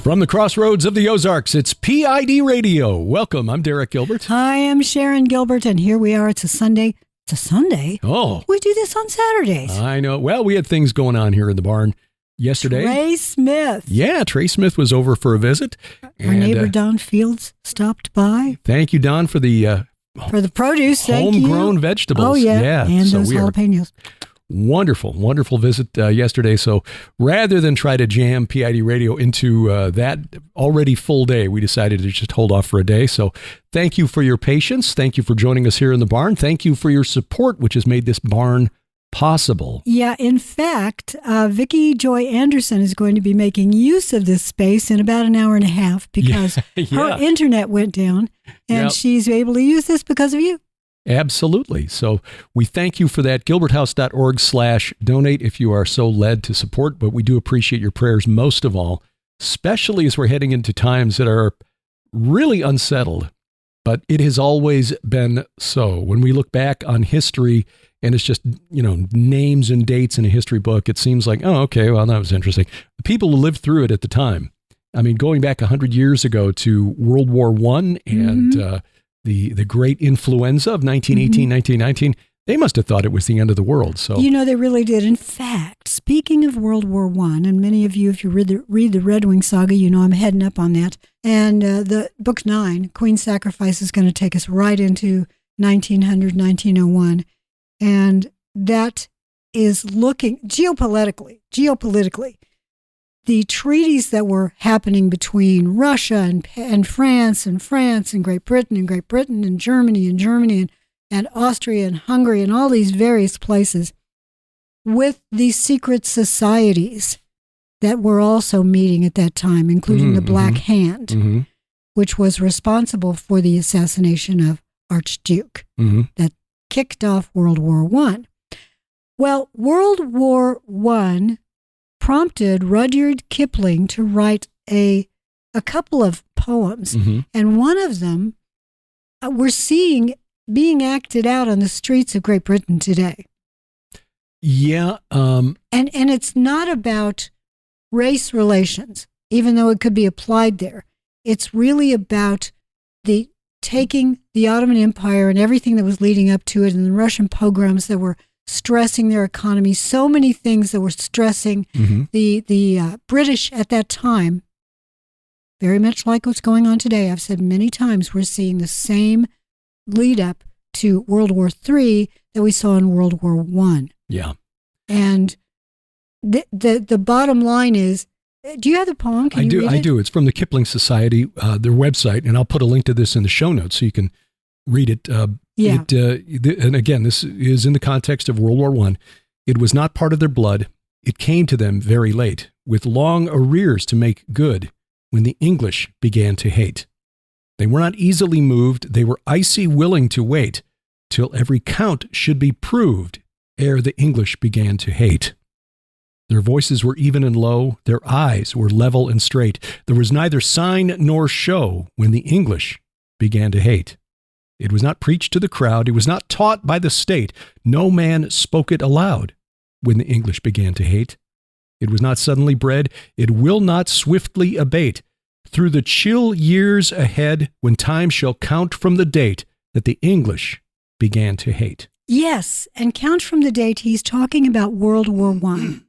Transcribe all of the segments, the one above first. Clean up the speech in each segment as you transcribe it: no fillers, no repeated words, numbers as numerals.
From the crossroads of the Ozarks, it's P.I.D. Radio. Welcome, I'm Derek Gilbert. Hi, I'm Sharon Gilbert, and here we are. It's a Sunday. It's a Sunday? Oh. We do this on Saturdays. I know. Well, we had things going on here in the barn yesterday. Trey Smith. Yeah, Trey Smith was over for a visit. Our neighbor Don Fields stopped by. Thank you, Don, for the produce. Homegrown vegetables. Oh, yeah. And so those jalapenos. Wonderful visit yesterday. So rather than try to jam PID Radio into that already full day, we decided to just hold off for a day. So thank you for your patience. Thank you for joining us here in the barn. Thank you for your support, which has made this barn possible. Yeah, in fact, Vicki Joy Anderson is going to be making use of this space in about an hour and a half because her internet went down, and she's able to use this because of you. Absolutely. So we thank you for that. gilberthouse.org/donate if you are so led to support, but we do appreciate your prayers most of all, especially as we're heading into times that are really unsettled. But it has always been so. When we look back on history and it's just, names and dates in a history book, it seems like, oh, okay, well, that was interesting. The people who lived through it at the time, I mean, going back 100 years ago to World War I and the great influenza of 1918, 1919, they must have thought it was the end of the world. So they really did. In fact, speaking of World War I, and many of you, if you read the Red Wing saga, I'm heading up on that. And the book 9, Queen's Sacrifice, is going to take us right into 1900, 1901. And that is looking geopolitically, the treaties that were happening between Russia and France and Great Britain and Germany and Austria and Hungary and all these various places with these secret societies that were also meeting at that time, including the Black Hand, which was responsible for the assassination of Archduke that kicked off World War I. Well, World War I prompted Rudyard Kipling to write a couple of poems, and one of them we're seeing being acted out on the streets of Great Britain today. Yeah. And it's not about race relations, even though it could be applied there. It's really about taking the Ottoman Empire and everything that was leading up to it, and the Russian pogroms that were stressing their economy, so many things that were stressing the British at that time, very much like what's going on today. I've said many times we're seeing the same lead up to World War III that we saw in World War I. Yeah. And the bottom line is, do you have the poem? Can you read it? I do. It's from the Kipling Society, their website, and I'll put a link to this in the show notes so you can read it. And again, this is in the context of World War I. It was not part of their blood. It came to them very late, with long arrears to make good, when the English began to hate. They were not easily moved. They were icy willing to wait, till every count should be proved, ere the English began to hate. Their voices were even and low. Their eyes were level and straight. There was neither sign nor show when the English began to hate. It was not preached to the crowd. It was not taught by the state. No man spoke it aloud when the English began to hate. It was not suddenly bred. It will not swiftly abate. Through the chill years ahead, when time shall count from the date that the English began to hate. Yes, and count from the date he's talking about World War I.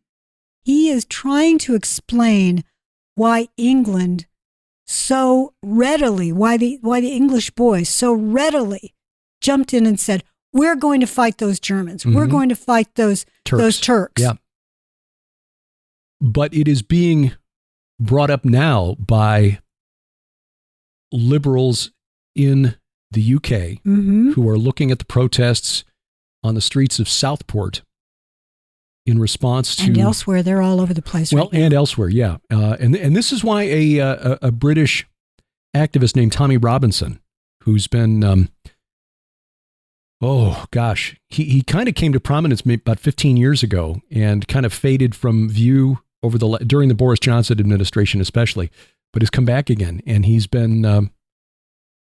He is trying to explain why England so readily, why the English boys so readily jumped in and said, we're going to fight those Germans. We're going to fight those Turks. Yeah. But it is being brought up now by liberals in the UK who are looking at the protests on the streets of Southport in response to... And elsewhere, they're all over the place. Well, and elsewhere, yeah. And this is why a British activist named Tommy Robinson, who's been, he kind of came to prominence about 15 years ago and kind of faded from view during the Boris Johnson administration especially, but has come back again. And he's been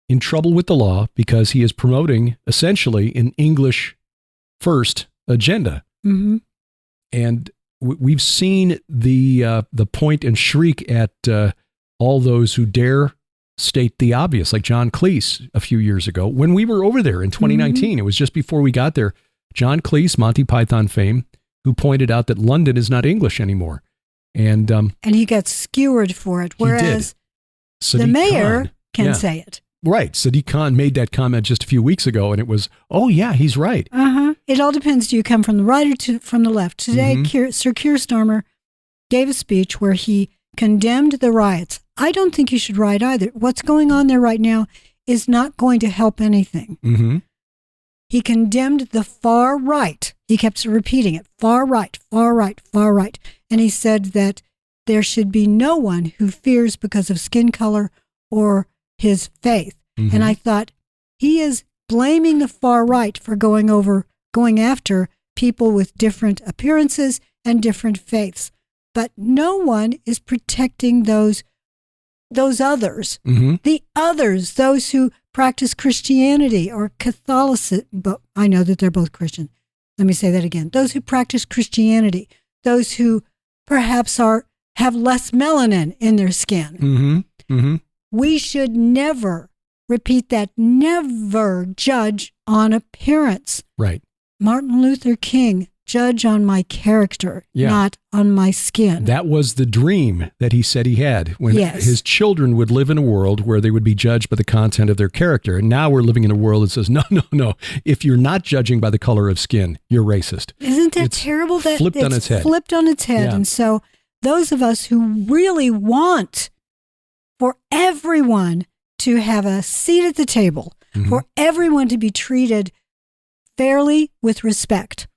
in trouble with the law because he is promoting essentially an English first agenda. And we've seen the point and shriek at all those who dare state the obvious, like John Cleese a few years ago when we were over there in 2019. It was just before we got there. John Cleese, Monty Python fame, who pointed out that London is not English anymore. And he got skewered for it, whereas the mayor can say it. Right. Sadiq Khan made that comment just a few weeks ago, and it was, oh, yeah, he's right. It all depends. Do you come from the right or from the left? Today, Sir Keir Starmer gave a speech where he condemned the riots. I don't think you should riot either. What's going on there right now is not going to help anything. He condemned the far right. He kept repeating it, far right, far right, far right. And he said that there should be no one who fears because of skin color or his faith. And I thought, he is blaming the far right for going after people with different appearances and different faiths. But no one is protecting those others, the others, those who practice Christianity or Catholicism. But I know that they're both Christian. Let me say that again. Those who practice Christianity, those who perhaps have less melanin in their skin. We should never, repeat that, never judge on appearance. Right. Martin Luther King, judge on my character, not on my skin. That was the dream that he said he had when his children would live in a world where they would be judged by the content of their character. And now we're living in a world that says, no. If you're not judging by the color of skin, you're racist. Isn't that terrible? That flipped on its head. Flipped on its head. Yeah. And so those of us who really want for everyone to have a seat at the table, for everyone to be treated fairly with respect,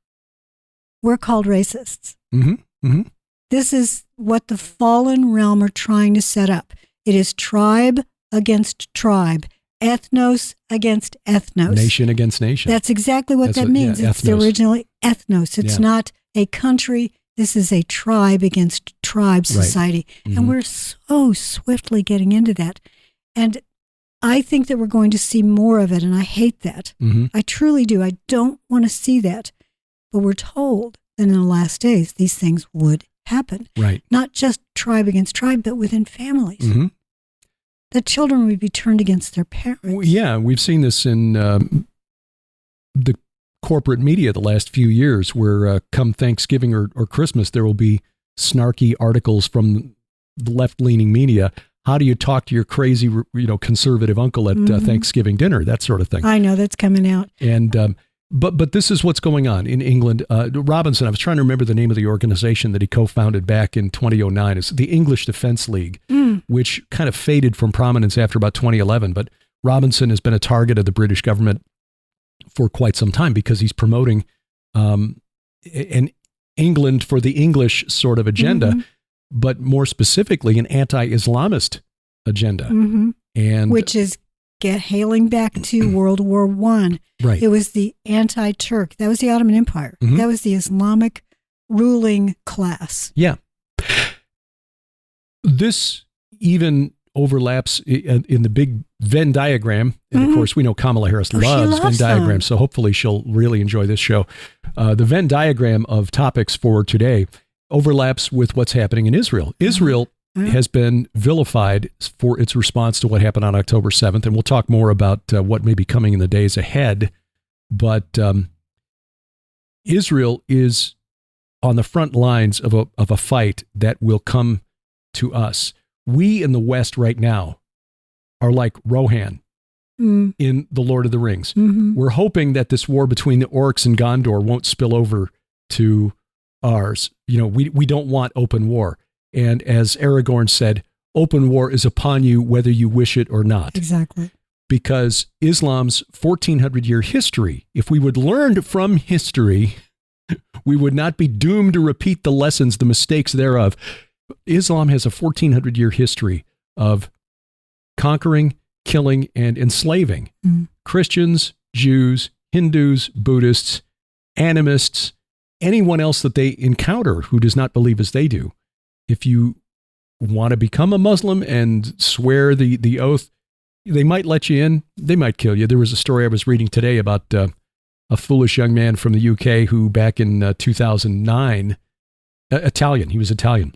we're called racists. This is what the fallen realm are trying to set up. It is tribe against tribe, ethnos against ethnos. Nation against nation. That's exactly what that means. It's originally ethnos. It's not a country. This is a tribe against tribe society. Right. And we're so swiftly getting into that. And I think that we're going to see more of it, and I hate that. I truly do. I don't want to see that. But we're told that in the last days, these things would happen. Right. Not just tribe against tribe, but within families. That children would be turned against their parents. Yeah, we've seen this in the corporate media the last few years, where come Thanksgiving or Christmas, there will be snarky articles from the left-leaning media. How do you talk to your crazy, conservative uncle at Thanksgiving dinner? That sort of thing. I know that's coming out. And but this is what's going on in England. Robinson, I was trying to remember the name of the organization that he co-founded back in 2009. It's the English Defense League, which kind of faded from prominence after about 2011. But Robinson has been a target of the British government for quite some time because he's promoting an England for the English sort of agenda, but more specifically an anti-Islamist agenda. And which is hailing back to World War I. Right. It was the anti-Turk. That was the Ottoman Empire. That was the Islamic ruling class. Yeah. This even overlaps in the big Venn diagram. And of course, we know Kamala Harris loves Venn diagrams, so hopefully she'll really enjoy this show. The Venn diagram of topics for today overlaps with what's happening in Israel. Israel has been vilified for its response to what happened on October 7th, and we'll talk more about what may be coming in the days ahead. But Israel is on the front lines of a fight that will come to us. We in the West right now are like Rohan in The Lord of the Rings. We're hoping that this war between the orcs and Gondor won't spill over to ours. We don't want open war. And as Aragorn said, open war is upon you whether you wish it or not. Exactly. Because Islam's 1,400-year history, if we would learn from history, we would not be doomed to repeat the lessons, the mistakes thereof. Islam has a 1,400-year history of conquering, killing, and enslaving Christians, Jews, Hindus, Buddhists, animists, anyone else that they encounter who does not believe as they do. If you want to become a Muslim and swear the oath, they might let you in. They might kill you. There was a story I was reading today about a foolish young man from the UK who back in 2009, he was Italian,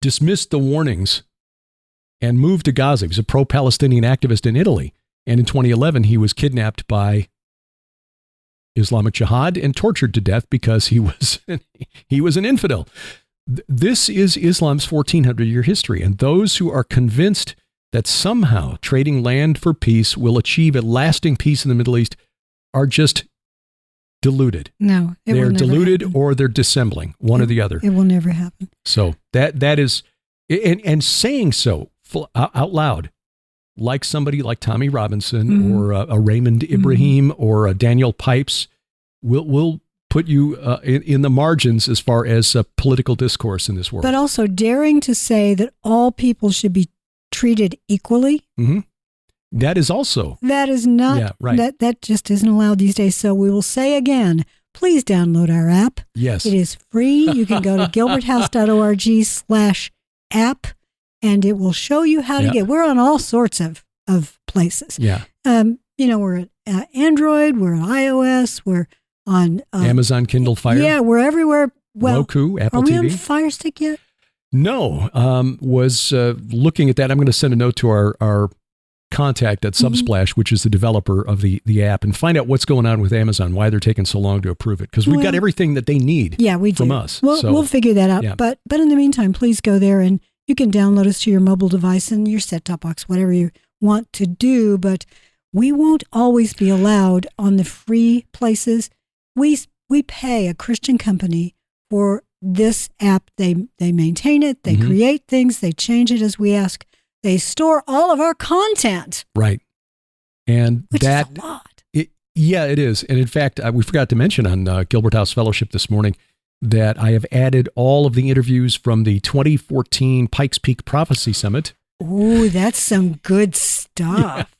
dismissed the warnings and moved to Gaza. He was a pro-Palestinian activist in Italy. And in 2011, he was kidnapped by Islamic Jihad and tortured to death because he was an infidel. This is Islam's 1400-year history. And those who are convinced that somehow trading land for peace will achieve a lasting peace in the Middle East are just deluded. No, they're deluded or they're dissembling, one or the other. It will never happen. So that is, and saying so out loud, like somebody like Tommy Robinson or a Raymond Ibrahim or a Daniel Pipes, will put you in the margins as far as political discourse in this world. But also daring to say that all people should be treated equally. That is also. That is not. Yeah, right. That just isn't allowed these days. So we will say again, please download our app. Yes. It is free. You can go to gilberthouse.org/app and it will show you how to get. We're on all sorts of places. Yeah. We're at Android, we're on iOS, we're on Amazon Kindle Fire. Yeah, we're everywhere. Well, Roku, Apple TV. Are we on Fire Stick yet? No. Was looking at that. I'm going to send a note to our contact at Subsplash, which is the developer of the app, and find out what's going on with Amazon, why they're taking so long to approve it. Because we've got everything that they need from us. We'll figure that out. Yeah. But in the meantime, please go there and you can download us to your mobile device and your set-top box, whatever you want to do. But we won't always be allowed on the free places. We pay a Christian company for this app. They maintain it. They create things. They change it as we ask. They store all of our content. Right. And which is a lot. It is. And in fact, we forgot to mention on Gilbert House Fellowship this morning that I have added all of the interviews from the 2014 Pikes Peak Prophecy Summit. Oh, that's some good stuff.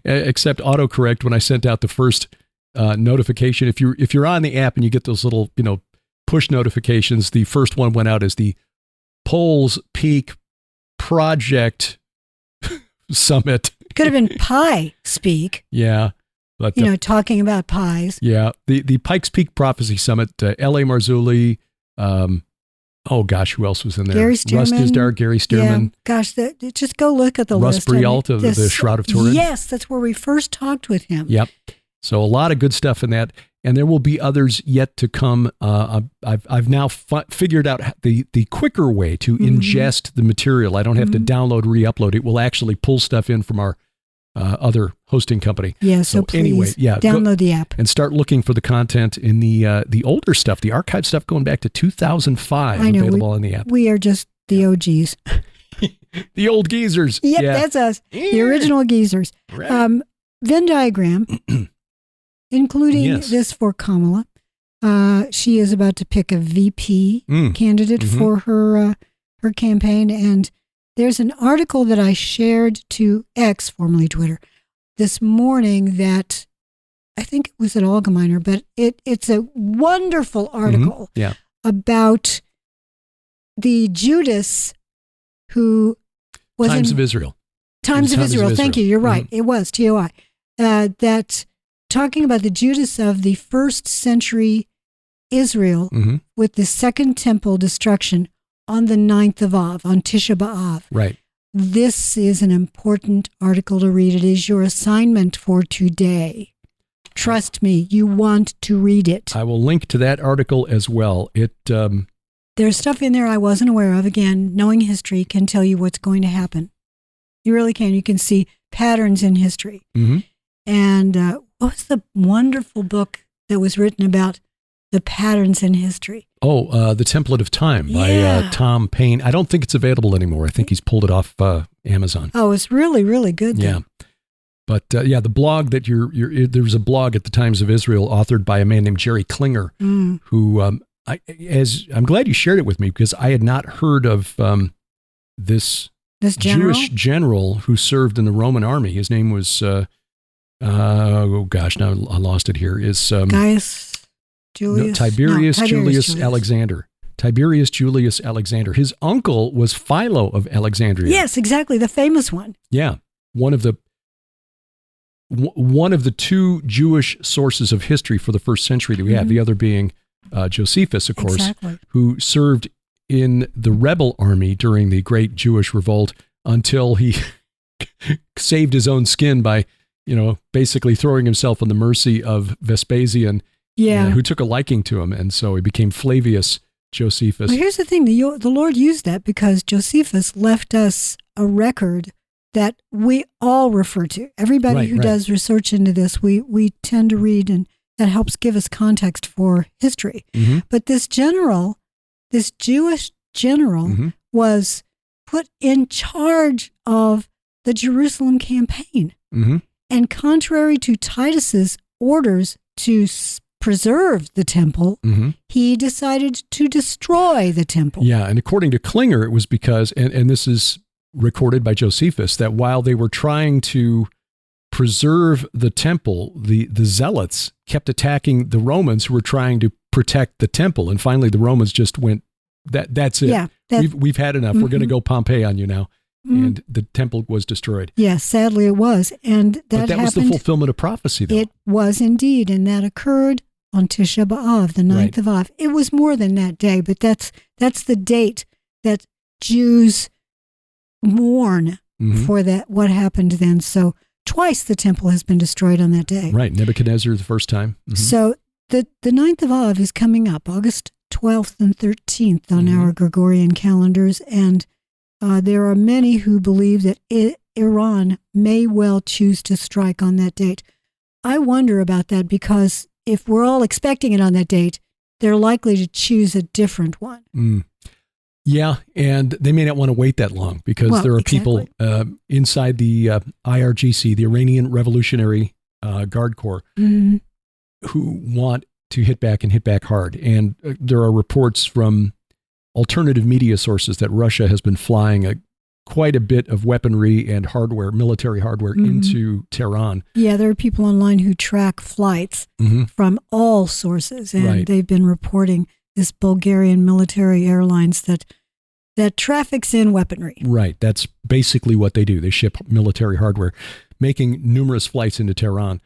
Except autocorrect when I sent out the first notification. If you're on the app and you get those little, push notifications, the first one went out as the Poles Peak Project Summit. Could have been Pie Speak. Yeah. But, talking about pies. Yeah. The Pikes Peak Prophecy Summit, L.A. Marzulli, who else was in there? Gary Stearman. Russ Dizdar, Gary Stearman. Yeah, gosh, just go look at the Russ list. Brialt of the Shroud of Turin. Yes, that's where we first talked with him. Yep. So a lot of good stuff in that. And there will be others yet to come. I've now figured out the quicker way to ingest the material. I don't have to download, re-upload. It will actually pull stuff in from our other hosting company. Yeah, so please download the app. And start looking for the content in the older stuff, the archive stuff going back to 2005 available in the app. We are just the OGs. The old geezers. Yep, that's us. The original geezers. Right. Venn diagram. Including this for Kamala. She is about to pick a VP candidate for her campaign. And there's an article that I shared to X, formerly Twitter, this morning that I think it was at Allgemeiner, but it's a wonderful article about the Judas who was Times of Israel. Times of Israel. Thank you. You're right. It was TOI. That talking about the Judas of the first century Israel with the second temple destruction on the 9th of Av, on Tisha B'Av. Right. This is an important article to read. It is your assignment for today. Trust me, you want to read it. I will link to that article as well. There's stuff in there I wasn't aware of. Again, knowing history can tell you what's going to happen. You really can. You can see patterns in history. And what was the wonderful book that was written about the patterns in history? Oh, The Template of Time by Tom Paine. I don't think it's available anymore. I think he's pulled it off Amazon. Oh, it's really, really good. Yeah. But the blog that there was a blog at the Times of Israel authored by a man named Jerry Klinger, who I'm glad you shared it with me because I had not heard of this general? Jewish general who served in the Roman army. His name was now I lost it here. Is Gaius Julius? Tiberius Julius Alexander. Tiberius Julius Alexander. His uncle was Philo of Alexandria. Yes, exactly, the famous one. Yeah, one of the two Jewish sources of history for the first century that we have. The other being Josephus, of course, who served in the rebel army during the Great Jewish Revolt until he saved his own skin by, basically throwing himself on the mercy of Vespasian, who took a liking to him. And so he became Flavius Josephus. Well, here's the thing. The Lord used that because Josephus left us a record that we all refer to. Everybody who does research into this, we tend to read, and that helps give us context for history. Mm-hmm. But this Jewish general, was put in charge of the Jerusalem campaign. Mm-hmm. And contrary to Titus's orders to preserve the temple, he decided to destroy the temple. Yeah, and according to Klinger, it was because, and this is recorded by Josephus, that while they were trying to preserve the temple, the zealots kept attacking the Romans who were trying to protect the temple. And finally, the Romans just went, that's it. Yeah, we've had enough. We're going to go Pompeii on you now. And the temple was destroyed. Yes, sadly it was. And that was the fulfillment of prophecy, though. It was indeed, and that occurred on Tisha B'Av, the 9th of Av. It was more than that day, but that's the date that Jews mourn for that, what happened then. So twice the temple has been destroyed on that day. Right, Nebuchadnezzar the first time. So the 9th of Av is coming up, August 12th and 13th on our Gregorian calendars, and there are many who believe that Iran may well choose to strike on that date. I wonder about that because if we're all expecting it on that date, they're likely to choose a different one. Yeah, and they may not want to wait that long because there are people inside the IRGC, the Iranian Revolutionary Guard Corps, who want to hit back and hit back hard. And there are reports from alternative media sources that Russia has been flying quite a bit of weaponry and hardware, military hardware, into Tehran. Yeah, there are people online who track flights from all sources, and they've been reporting this Bulgarian military airlines that traffics in weaponry. Right, that's basically what they do. They ship military hardware, making numerous flights into Tehran.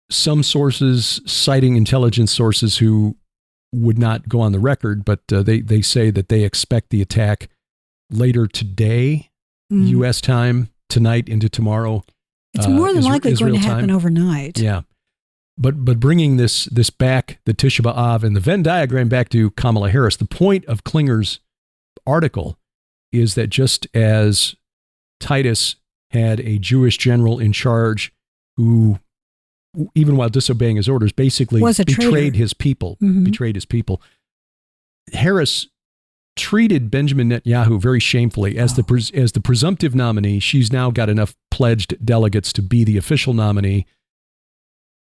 Some sources citing intelligence sources who would not go on the record, but they say that they expect the attack later today, U.S. time, tonight into tomorrow. It's more than likely going to happen overnight. Yeah. But bringing this back, the Tisha B'Av and the Venn diagram back to Kamala Harris, the point of Klinger's article is that just as Titus had a Jewish general in charge who, even while disobeying his orders, basically betrayed his people, Harris treated Benjamin Netanyahu very shamefully as the presumptive nominee. She's now got enough pledged delegates to be the official nominee.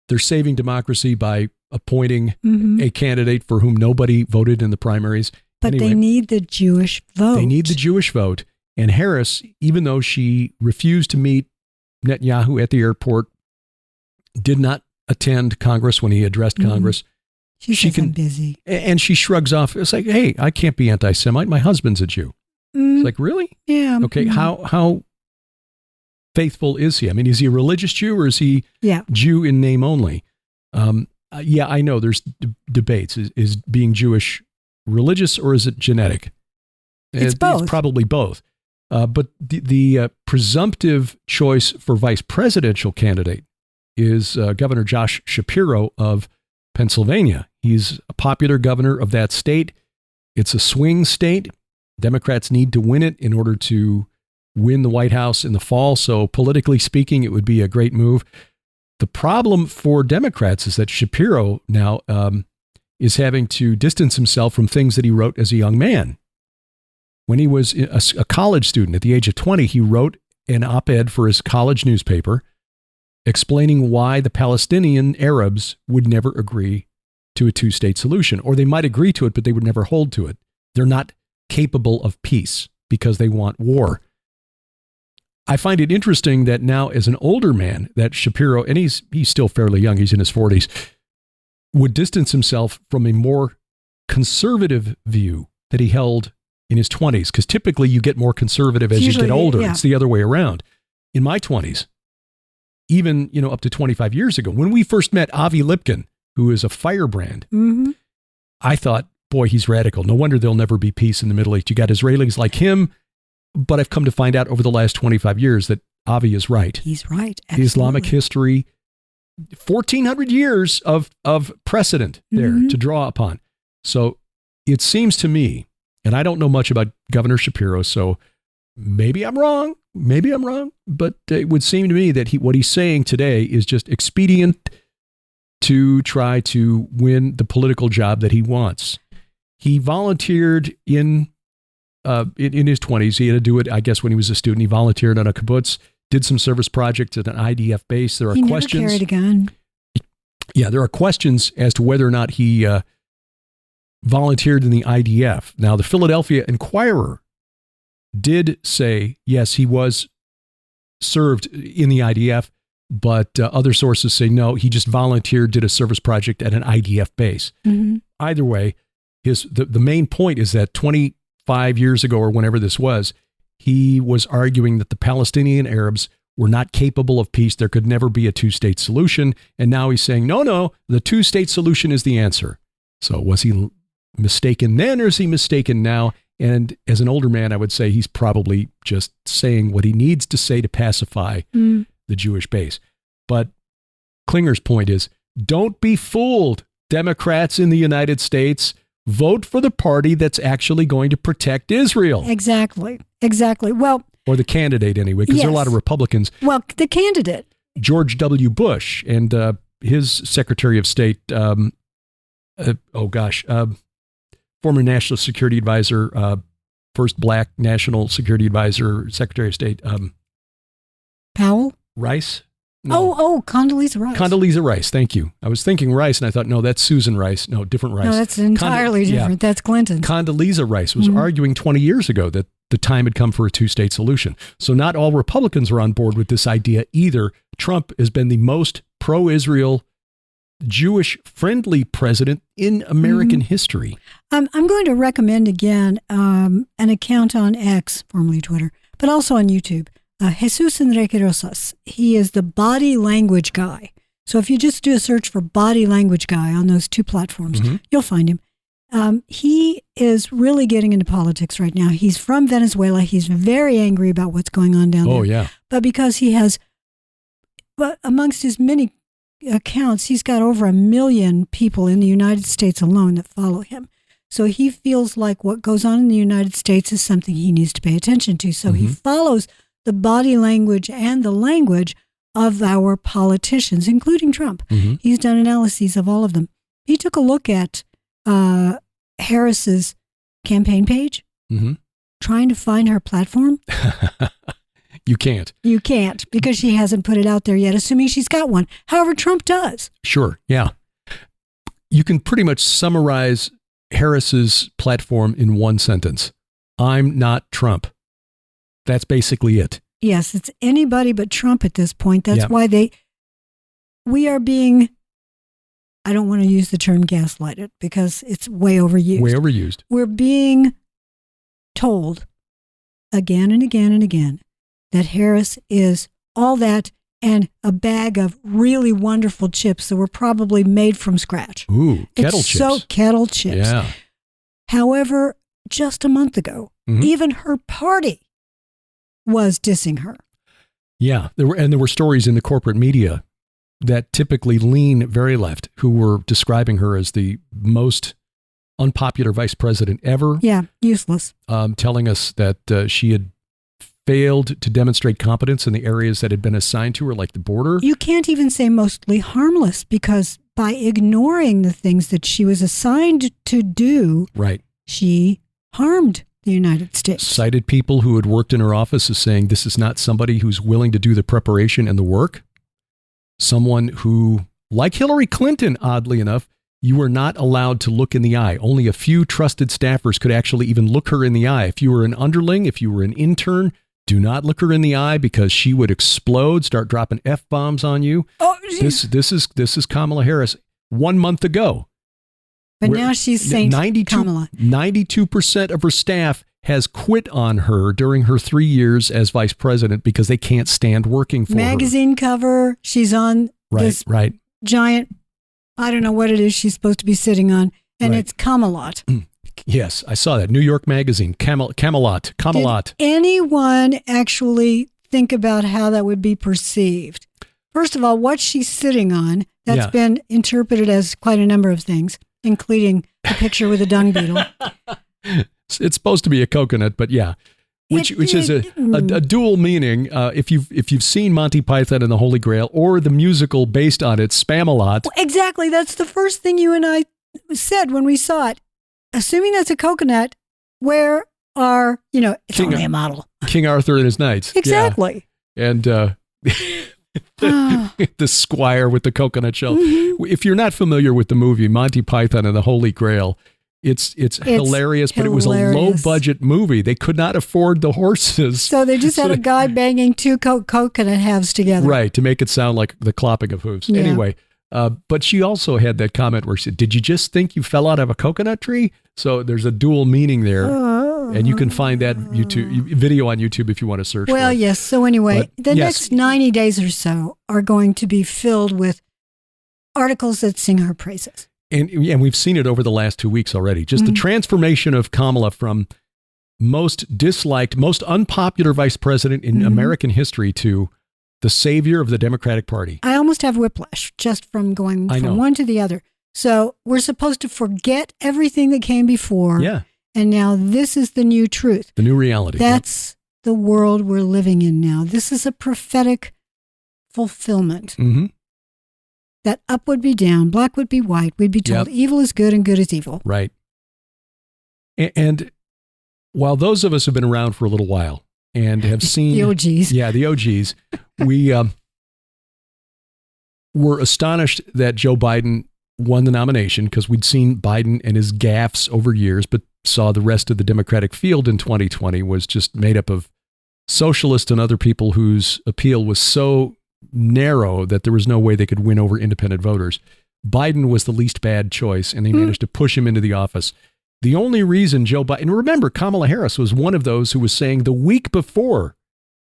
They're saving democracy by appointing a candidate for whom nobody voted in the primaries. But anyway, they need the Jewish vote. They need the Jewish vote. And Harris, even though she refused to meet Netanyahu at the airport, did not attend Congress when he addressed Congress. She can, I'm busy. And she shrugs off. It's like, hey, I can't be anti-Semite. My husband's a Jew. It's like, really? Yeah. Okay, how faithful is he? I mean, is he a religious Jew or is he Jew in name only? I know there's debates. Is being Jewish religious or is it genetic? It's both. It's probably both. But the presumptive choice for vice presidential candidate is Governor Josh Shapiro of Pennsylvania. He's a popular governor of that state. It's a swing state. Democrats need to win it in order to win the White House in the fall. So politically speaking, it would be a great move. The problem for Democrats is that Shapiro now is having to distance himself from things that he wrote as a young man. When he was a college student at the age of 20, he wrote an op-ed for his college newspaper explaining why the Palestinian Arabs would never agree to a two-state solution, or they might agree to it, but they would never hold to it. They're not capable of peace because they want war. I find it interesting that now, as an older man, that Shapiro, and he's still fairly young, he's in his 40s, would distance himself from a more conservative view that he held in his 20s, because typically you get more conservative as you get older. Yeah. It's the other way around. In my 20s, even up to 25 years ago, when we first met Avi Lipkin, who is a firebrand, I thought, boy, he's radical. No wonder there'll never be peace in the Middle East. You got Israelis like him But I've come to find out over the last 25 years that Avi is right. He's right. Absolutely. Islamic history, 1,400 years of precedent there to draw upon. So it seems to me, and I don't know much about Governor Shapiro, so maybe I'm wrong, but it would seem to me that what he's saying today is just expedient to try to win the political job that he wants. He volunteered in his 20s. He had to do it, I guess, when he was a student. He volunteered on a kibbutz, did some service projects at an IDF base. There are questions. He never carried a gun. Yeah, there are questions as to whether or not he volunteered in the IDF. Now, the Philadelphia Inquirer did say, yes, he was served in the IDF, but other sources say, no, he just volunteered, did a service project at an IDF base. Either way, the main point is that 25 years ago or whenever this was, he was arguing that the Palestinian Arabs were not capable of peace. There could never be a two-state solution. And now he's saying, no, the two-state solution is the answer. So was he mistaken then or is he mistaken now? And as an older man, I would say he's probably just saying what he needs to say to pacify the Jewish base. But Klinger's point is, don't be fooled, Democrats in the United States. Vote for the party that's actually going to protect Israel. Exactly. Well, or the candidate anyway, because there are a lot of Republicans. Well, the candidate. George W. Bush and his Secretary of State, former National Security Advisor, first black National Security Advisor, Secretary of State. Powell? Rice? No. Condoleezza Rice. Condoleezza Rice, thank you. I was thinking Rice, and I thought, no, that's Susan Rice. No, different Rice. No, that's entirely different. Yeah. That's Clinton. Condoleezza Rice was arguing 20 years ago that the time had come for a two-state solution. So not all Republicans are on board with this idea either. Trump has been the most pro-Israel, Jewish-friendly president in American history. I'm going to recommend again an account on X, formerly Twitter, but also on YouTube. Jesus Enrique Rosas. He is the body language guy. So if you just do a search for body language guy on those two platforms, you'll find him. He is really getting into politics right now. He's from Venezuela. He's very angry about what's going on down there. Oh, yeah. But because he has, amongst his many accounts, he's got over 1 million people in the United States alone that follow him. So he feels like what goes on in the United States is something he needs to pay attention to. So he follows the body language and the language of our politicians, including Trump. He's done analyses of all of them. He took a look at Harris's campaign page, trying to find her platform. You can't. You can't, because she hasn't put it out there yet, assuming she's got one. However, Trump does. Sure, yeah. You can pretty much summarize Harris's platform in one sentence. I'm not Trump. That's basically it. Yes, it's anybody but Trump at this point. That's why we are being, I don't want to use the term gaslighted because it's way overused. We're being told again and again and again that Harris is all that and a bag of really wonderful chips that were probably made from scratch. Ooh, kettle chips. So kettle chips. Yeah. However, just a month ago, even her party was dissing her. Yeah, there were stories in the corporate media that typically lean very left who were describing her as the most unpopular vice president ever. Yeah, useless. Telling us that she had failed to demonstrate competence in the areas that had been assigned to her, like the border. You can't even say mostly harmless, because by ignoring the things that she was assigned to do, she harmed the United States. Cited people who had worked in her office as saying this is not somebody who's willing to do the preparation and the work. Someone who, like Hillary Clinton, oddly enough, you were not allowed to look in the eye. Only a few trusted staffers could actually even look her in the eye. If you were an underling, if you were an intern, do not look her in the eye, because she would explode, start dropping F-bombs on you. Oh, this is Kamala Harris 1 month ago. But now she's Saint Kamala. 92% of her staff has quit on her during her 3 years as vice president because they can't stand working for her. Magazine cover. She's on this giant, I don't know what it is she's supposed to be sitting on, and it's Camelot. Yes, I saw that. New York Magazine, Camelot. Did anyone actually think about how that would be perceived? First of all, what she's sitting on, that's been interpreted as quite a number of things, including the picture with a dung beetle. It's supposed to be a coconut, but yeah. Which is a dual meaning. If you've seen Monty Python and the Holy Grail or the musical based on it, Spamalot. Well, exactly. That's the first thing you and I said when we saw it. Assuming that's a coconut, where are, it's only a model. King Arthur and his knights. Exactly. Yeah. And the squire with the coconut shell. Mm-hmm. If you're not familiar with the movie Monty Python and the Holy Grail, it's hilarious, but it was a low-budget movie. They could not afford the horses. So they just had a guy banging two coconut halves together. Right, to make it sound like the clopping of hooves. Yeah. Anyway, but she also had that comment where she said, did you just think you fell out of a coconut tree? So there's a dual meaning there. And you can find that video on YouTube if you want to search for it. Well, yes. So anyway, next 90 days or so are going to be filled with articles that sing her praises. And we've seen it over the last 2 weeks already. Just the transformation of Kamala from most disliked, most unpopular vice president in American history to the savior of the Democratic Party. I almost have whiplash just from going from one to the other. So we're supposed to forget everything that came before. Yeah. And now this is the new truth. The new reality. That's the world we're living in now. This is a prophetic fulfillment. Mm-hmm. That up would be down, black would be white. We'd be told evil is good and good is evil. Right. And while those of us have been around for a little while and have seen the OGs. Yeah, the OGs. We were astonished that Joe Biden won the nomination because we'd seen Biden and his gaffes over years, but saw the rest of the Democratic field in 2020 was just made up of socialists and other people whose appeal was so narrow that there was no way they could win over independent voters. Biden was the least bad choice, and they managed to push him into the office. The only reason Joe Biden, and remember, Kamala Harris was one of those who was saying the week before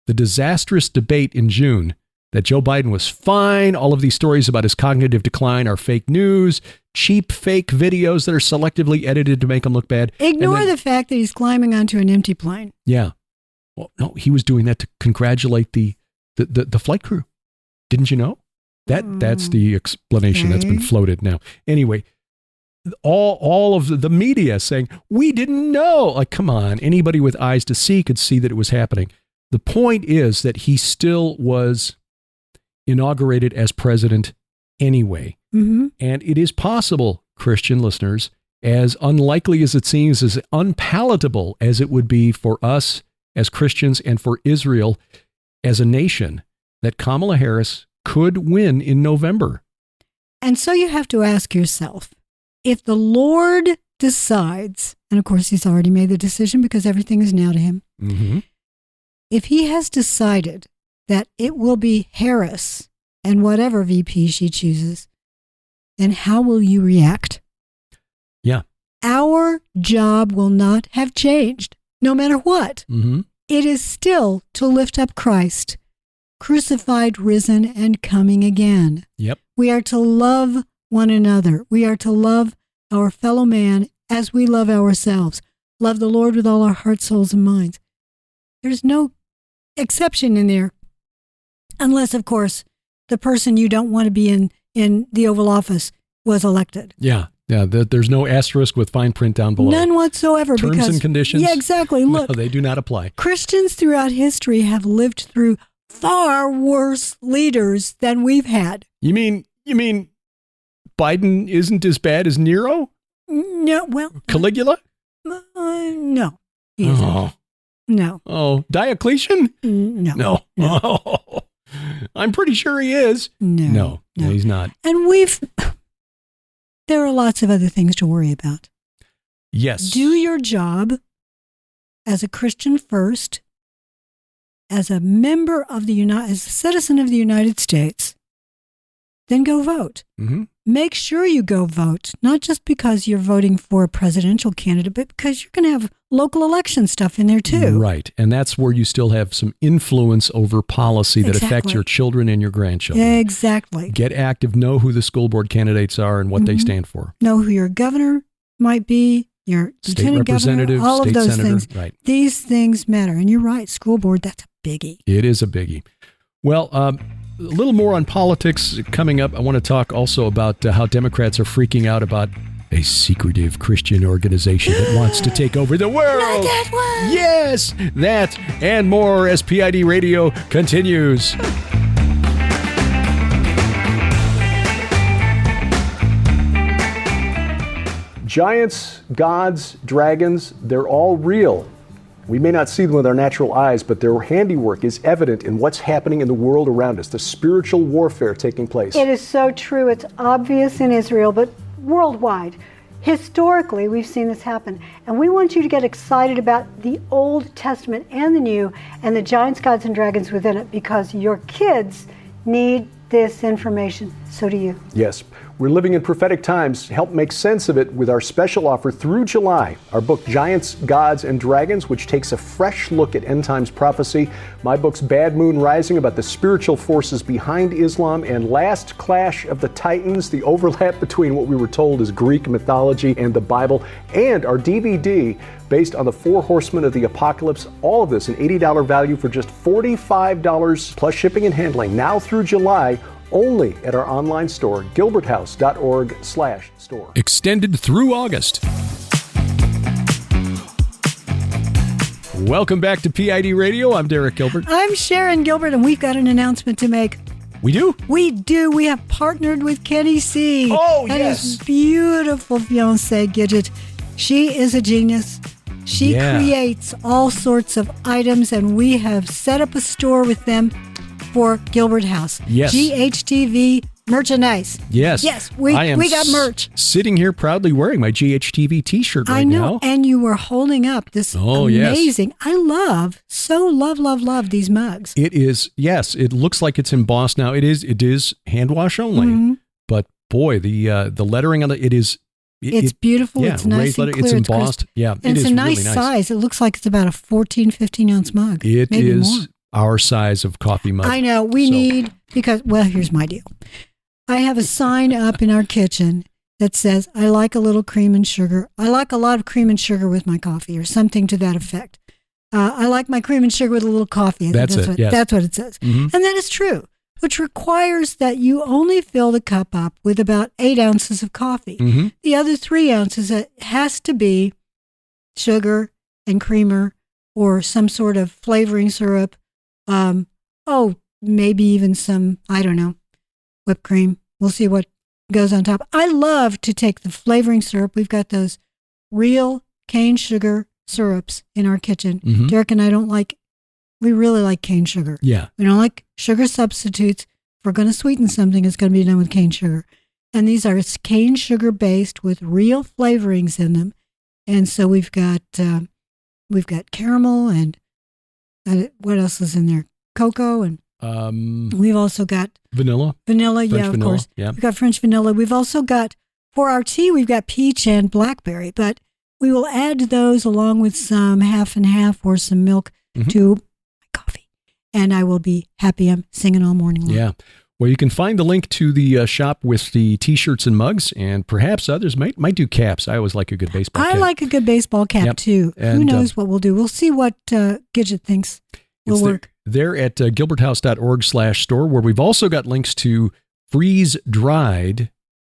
the disastrous debate in June that Joe Biden was fine. All of these stories about his cognitive decline are fake news, cheap fake videos that are selectively edited to make him look bad. Ignore the fact that he's climbing onto an empty plane. Yeah. Well, no, he was doing that to congratulate the flight crew. Didn't you know? That's the explanation that's been floated now. Anyway, all of the media saying, we didn't know. Like, come on. Anybody with eyes to see could see that it was happening. The point is that he still was inaugurated as president anyway. Mm-hmm. And it is possible, Christian listeners, as unlikely as it seems, as unpalatable as it would be for us as Christians and for Israel as a nation, that Kamala Harris could win in November. And so you have to ask yourself, if the Lord decides, and of course he's already made the decision because everything is now to him, if he has decided that it will be Harris and whatever VP she chooses, then how will you react? Yeah. Our job will not have changed, no matter what. Mm-hmm. It is still to lift up Christ, crucified, risen, and coming again. Yep. We are to love one another. We are to love our fellow man as we love ourselves. Love the Lord with all our hearts, souls, and minds. There's no exception in there. Unless, of course, the person you don't want to be in the Oval Office was elected. Yeah. Yeah. There's no asterisk with fine print down below. None whatsoever. Terms and conditions. Yeah, exactly. Look, no, they do not apply. Christians throughout history have lived through far worse leaders than we've had. You mean Biden isn't as bad as Nero? No, well. Caligula? No. He isn't. Oh. No. Oh, Diocletian? No. No. Oh, I'm pretty sure he is. No, he's not. And there are lots of other things to worry about. Yes. Do your job as a Christian first, as a member of as a citizen of the United States, then go vote. Mm-hmm. Make sure you go vote, not just because you're voting for a presidential candidate, but because you're going to have local election stuff in there too. Right. And that's where you still have some influence over policy that affects your children and your grandchildren. Exactly. Get active, know who the school board candidates are and what they stand for. Know who your governor might be, your State lieutenant representative, governor, all state of those senator, things. right. These things matter. And you're right, school board, that's a biggie. It is a biggie. Well, a little more on politics coming up. I want to talk also about how Democrats are freaking out about a secretive Christian organization that wants to take over the world. Not that one. Yes, that and more as PID Radio continues. Giants, gods, dragons, they're all real. We may not see them with our natural eyes, but their handiwork is evident in what's happening in the world around us, the spiritual warfare taking place. It is so true. It's obvious in Israel, but worldwide. Historically, we've seen this happen. And we want you to get excited about the Old Testament and the New and the giants, gods, and dragons within it, because your kids need this information. So do you. Yes. We're living in prophetic times. Help make sense of it with our special offer through July. Our book, Giants, Gods, and Dragons, which takes a fresh look at end times prophecy. My book's Bad Moon Rising, about the spiritual forces behind Islam. And Last Clash of the Titans, the overlap between what we were told is Greek mythology and the Bible. And our DVD, based on the 4 horsemen of the apocalypse. All of this, an $80 value for just $45 plus shipping and handling. Now through July, only at our online store, gilberthouse.org/store. Extended through August. Welcome back to PID Radio. I'm Derek Gilbert. I'm Sharon Gilbert, and we've got an announcement to make. We do? We do. We have partnered with Kenny C. Oh, and yes. his beautiful fiancée, Gidget. She is a genius. She creates all sorts of items, and we have set up a store with them for Gilbert House. Yes. GHTV merchandise. Yes. Yes, we got merch. Sitting here proudly wearing my GHTV t-shirt right now. I know, and you were holding up this amazing. Yes. I love these mugs. It is, yes, it looks like it's embossed now. It is hand wash only. Mm-hmm. But boy, the lettering on it's beautiful. Yeah, it's nice and clear. It's embossed. And it's a nice size. It looks like it's about a 14, 15 ounce mug. It maybe is more. Our size of coffee mug. I know. We need, because, well, here's my deal. I have a sign up in our kitchen that says, I like a little cream and sugar. I like a lot of cream and sugar with my coffee, or something to that effect. I like my cream and sugar with a little coffee. That's what it says. Mm-hmm. And that is true, which requires that you only fill the cup up with about 8 ounces of coffee. Mm-hmm. The other 3 ounces, it has to be sugar and creamer or some sort of flavoring syrup. Maybe even some, I don't know, whipped cream. We'll see what goes on top. I love to take the flavoring syrup. We've got those real cane sugar syrups in our kitchen. Mm-hmm. Derek and I we really like cane sugar. Yeah. We don't like sugar substitutes. If we're going to sweeten something, it's going to be done with cane sugar. And these are cane sugar based with real flavorings in them. And so we've got caramel and what else is in there? Cocoa, and we've also got vanilla. Vanilla, French vanilla, of course. Yeah. We've got French vanilla. We've also got, for our tea, we've got peach and blackberry, but we will add those along with some half and half or some milk to my coffee. And I will be happy. I'm singing all morning long. Yeah. Well, you can find the link to the shop with the T-shirts and mugs, and perhaps others might do caps. I always like a good baseball cap. I like a good baseball cap, too. And who knows what we'll do? We'll see what Gidget thinks will work. They're at gilberthouse.org/store, where we've also got links to freeze-dried,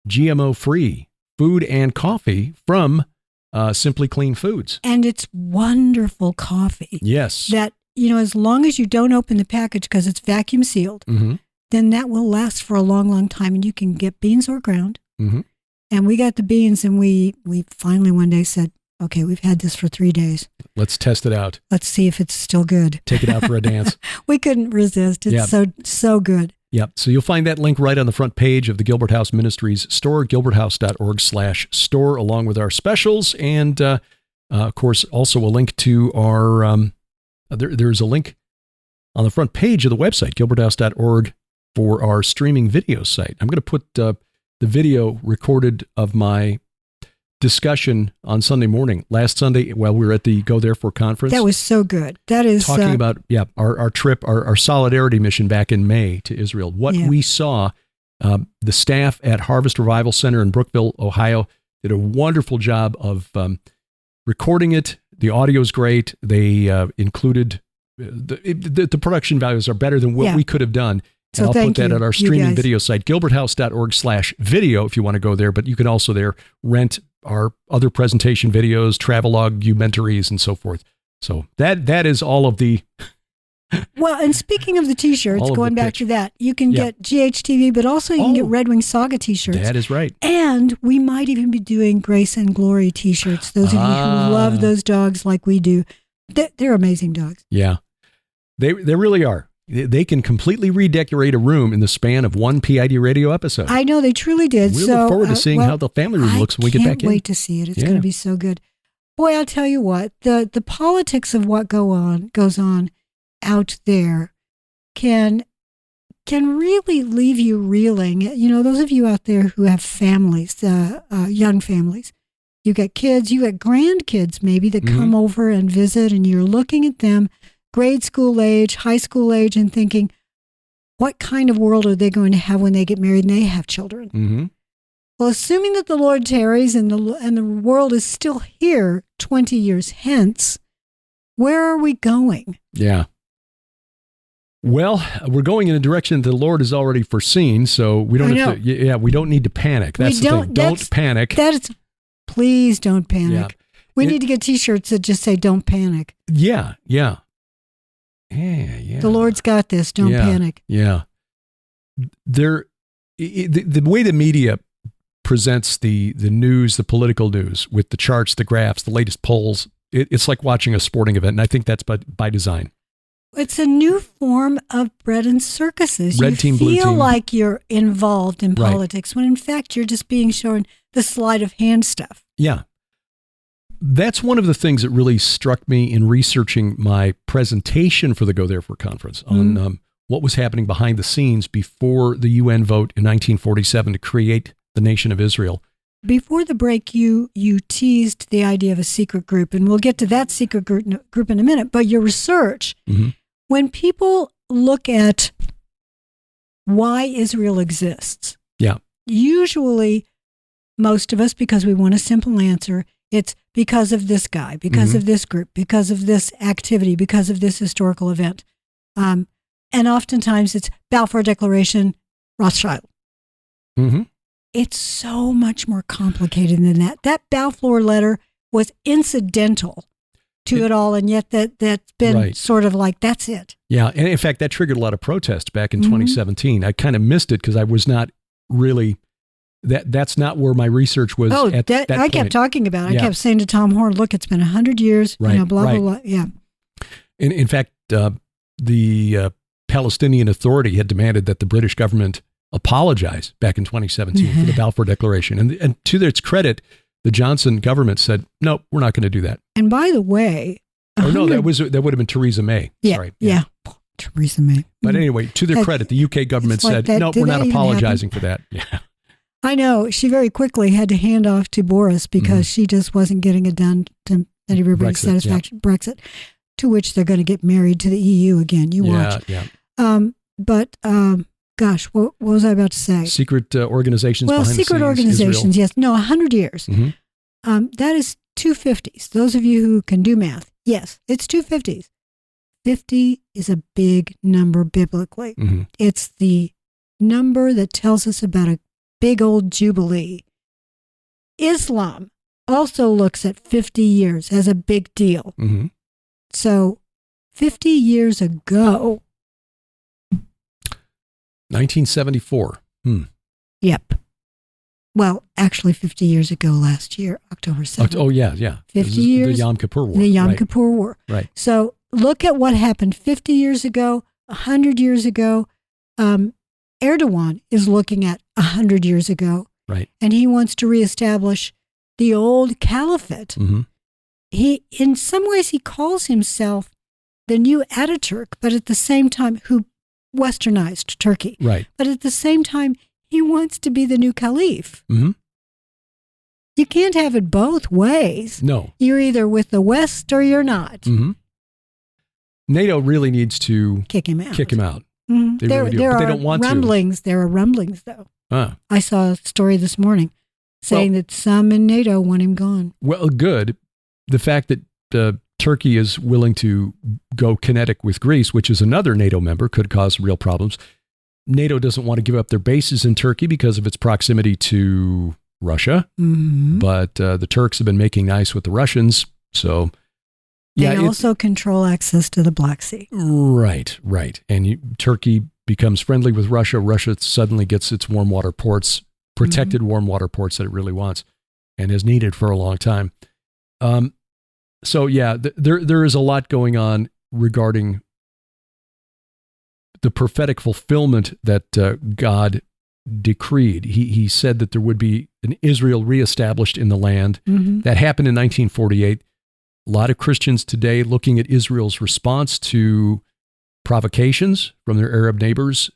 GMO-free food and coffee from Simply Clean Foods. And it's wonderful coffee. Yes. That, as long as you don't open the package because it's vacuum sealed, then that will last for a long, long time. And you can get beans or ground. Mm-hmm. And we got the beans, and we finally one day said, okay, we've had this for 3 days. Let's test it out. Let's see if it's still good. Take it out for a dance. We couldn't resist. It's so good. Yep. So you'll find that link right on the front page of the Gilbert House Ministries store, gilberthouse.org/store, along with our specials. And, of course, also a link to our, there's a link on the front page of the website, gilberthouse.org, for our streaming video site. I'm going to put the video recorded of my discussion on Sunday morning. Last Sunday, while we were at the Go Therefore conference. That was so good. That is talking about our trip, our solidarity mission back in May to Israel. What we saw, the staff at Harvest Revival Center in Brookville, Ohio, did a wonderful job of recording it. The audio is great. They included the production values are better than what we could have done. And So I'll put that at our streaming guys. video site, gilberthouse.org/video, if you want to go there. But you can also there rent our other presentation videos, travelogue-umentaries, and so forth. So that is all of the... Well, and speaking of the T-shirts, going back to that, you can get GHTV, but also you can get Red Wing Saga T-shirts. That is right. And we might even be doing Grace and Glory T-shirts. Those of you who love those dogs like we do, they're amazing dogs. Yeah, they really are. They can completely redecorate a room in the span of one P.I.D. radio episode. I know, they truly did. We look forward to seeing how the family room looks when we get back in. I can't wait to see it. It's going to be so good. Boy, I'll tell you what, the politics of what goes on out there can really leave you reeling. You know, those of you out there who have families, young families, you got kids, you got grandkids maybe that come over and visit, and you're looking at them, grade school age, high school age, and thinking, what kind of world are they going to have when they get married and they have children? Mm-hmm. Well, assuming that the Lord tarries and the world is still here 20 years hence, where are we going? Yeah. Well, we're going in a direction that the Lord has already foreseen, so we don't have to, we don't need to panic. That's the thing. Don't panic. Please don't panic. Yeah. We need to get T-shirts that just say "Don't panic." Yeah. The Lord's got this. Don't panic. Yeah. The way the media presents the news, the political news, with the charts, the graphs, the latest polls, it's like watching a sporting event, and I think that's by design. It's a new form of bread and circuses. Red team, blue team. You feel like you're involved in politics when in fact you're just being shown the sleight of hand stuff. Yeah. That's one of the things that really struck me in researching my presentation for the Go Therefore conference on what was happening behind the scenes before the UN vote in 1947 to create the nation of Israel. Before the break, you teased the idea of a secret group, and we'll get to that secret group in a minute. But your research, when people look at why Israel exists, usually most of us, because we want a simple answer, it's because of this guy, because of this group, because of this activity, because of this historical event. And oftentimes it's Balfour Declaration, Rothschild. It's so much more complicated than that. That Balfour letter was incidental to it all, and yet that's been sort of like, that's it. Yeah, and in fact, that triggered a lot of protest back in 2017. I kind of missed it because I was not really... That's not where my research was at that point. I kept talking about it. I kept saying to Tom Horn, look, it's been 100 years, blah, blah, blah. Yeah. In fact, the Palestinian Authority had demanded that the British government apologize back in 2017 for the Balfour Declaration. And to its credit, the Johnson government said, no, we're not going to do that. And by the way... that would have been Theresa May. Sorry. Yeah. Theresa May. But anyway, to their credit, the UK government said, no, we're not apologizing for that. Yeah. I know. She very quickly had to hand off to Boris because she just wasn't getting it done to everybody's satisfaction. Yeah. Brexit, to which they're going to get married to the EU again. You watch. Yeah. Gosh, what was I about to say? Secret organizations behind the scenes. Secret organizations, Israel. yes. No, 100 years. That is 250s. Those of you who can do math, yes, it's 250s. 50 is a big number biblically. It's the number that tells us about a big old jubilee. Islam also looks at 50 years as a big deal. So 50 years ago. 1974. Yep. Well, actually 50 years ago last year, October 7th. Oh, yeah. 50 years. The Yom Kippur War. The Yom Kippur War. Right. So look at what happened 50 years ago, 100 years ago. Erdogan is looking at 100 years ago. Right. And he wants to reestablish the old caliphate. He, in some ways, he calls himself the new Ataturk, but at the same time, who westernized Turkey. Right. But at the same time, he wants to be the new caliph. You can't have it both ways. No. You're either with the West or you're not. NATO really needs to kick him out. They really do, but they don't want rumblings. There are rumblings, though. Ah. I saw a story this morning saying that some in NATO want him gone. Well, good. the fact that Turkey is willing to go kinetic with Greece, which is another NATO member, could cause real problems. NATO doesn't want to give up their bases in Turkey because of its proximity to Russia, but the Turks have been making nice with the Russians, so they also control access to the Black Sea. Right. And Turkey becomes friendly with Russia. Russia suddenly gets its warm water ports, protected warm water ports that it really wants and has needed for a long time. So there is a lot going on regarding the prophetic fulfillment that God decreed. He said that there would be an Israel reestablished in the land. That happened in 1948. A lot of Christians today, looking at Israel's response to provocations from their Arab neighbors,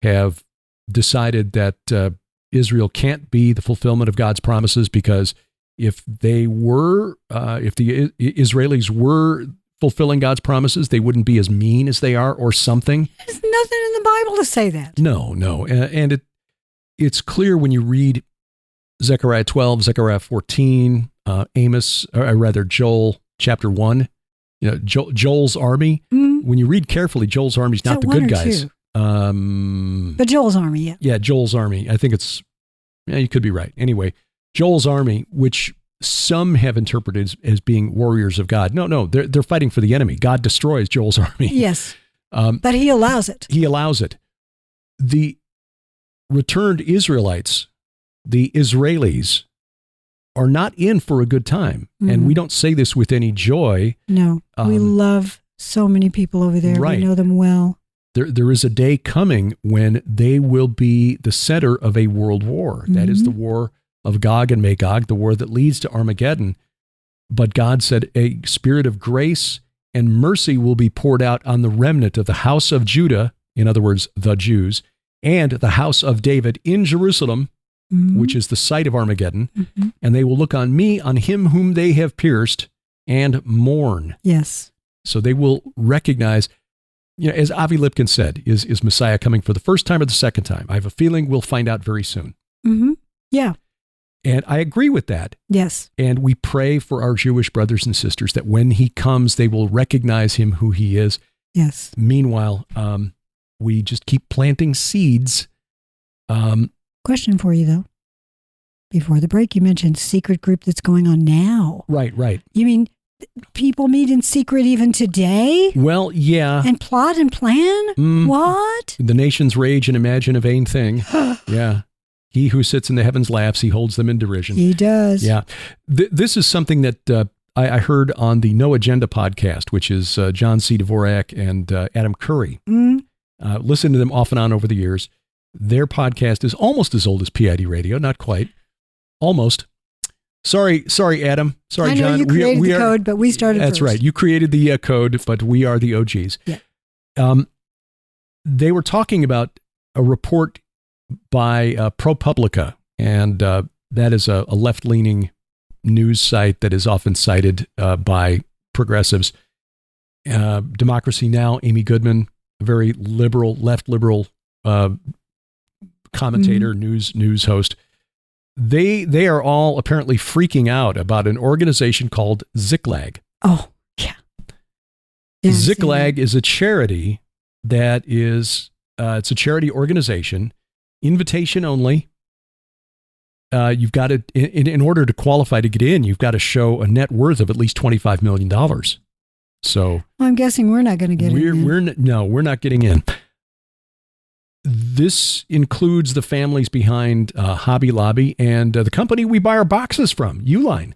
have decided that Israel can't be the fulfillment of God's promises, because if the Israelis were fulfilling God's promises, they wouldn't be as mean as they are, or something. There's nothing in the Bible to say that. No. And it's clear when you read Zechariah 12, Zechariah 14, Joel chapter 1, Joel's army. When you read carefully, Joel's army is not the good guys. But Joel's army, yeah. Yeah, Joel's army. I think you could be right. Anyway, Joel's army, which some have interpreted as being warriors of God. No, they're fighting for the enemy. God destroys Joel's army. Yes, but he allows it. He allows it. The returned Israelites, the Israelis, are not in for a good time. And we don't say this with any joy. No, we love so many people over there. Right. We know them well. There is a day coming when they will be the center of a world war. That is the war of Gog and Magog, the war that leads to Armageddon. But God said a spirit of grace and mercy will be poured out on the remnant of the house of Judah, in other words, the Jews, and the house of David in Jerusalem, which is the site of Armageddon. And they will look on me, on him whom they have pierced, and mourn. Yes. So they will recognize, as Avi Lipkin said, is Messiah coming for the first time or the second time? I have a feeling we'll find out very soon. Yeah. And I agree with that. Yes. And we pray for our Jewish brothers and sisters that when he comes, they will recognize him who he is. Yes. Meanwhile, we just keep planting seeds. Question for you, though. Before the break, you mentioned secret group that's going on now. Right. You mean people meet in secret even today? Well, yeah. And plot and plan? What? The nations rage and imagine a vain thing. Yeah. He who sits in the heavens laughs. He holds them in derision. He does. Yeah. This is something that I heard on the No Agenda podcast, which is John C. Dvorak and Adam Curry. Listened to them off and on over the years. Their podcast is almost as old as P.I.D. Radio. Not quite. Almost. Sorry, Adam. Sorry, I know John. you created the code, but we started That's first. right. You created the code, but we are the OGs. Yeah. They were talking about a report by ProPublica, and that is a left-leaning news site that is often cited by progressives. Democracy Now!, Amy Goodman, a very liberal, left liberal commentator, news host. They are all apparently freaking out about an organization called Ziklag. Oh, yeah. Ziklag is a charity that is, it's a charity organization, invitation only. You've got to, in order to qualify to get in, you've got to show a net worth of at least $25 million. So I'm guessing we're not going to get in. We're not getting in. This includes the families behind Hobby Lobby and the company we buy our boxes from, Uline.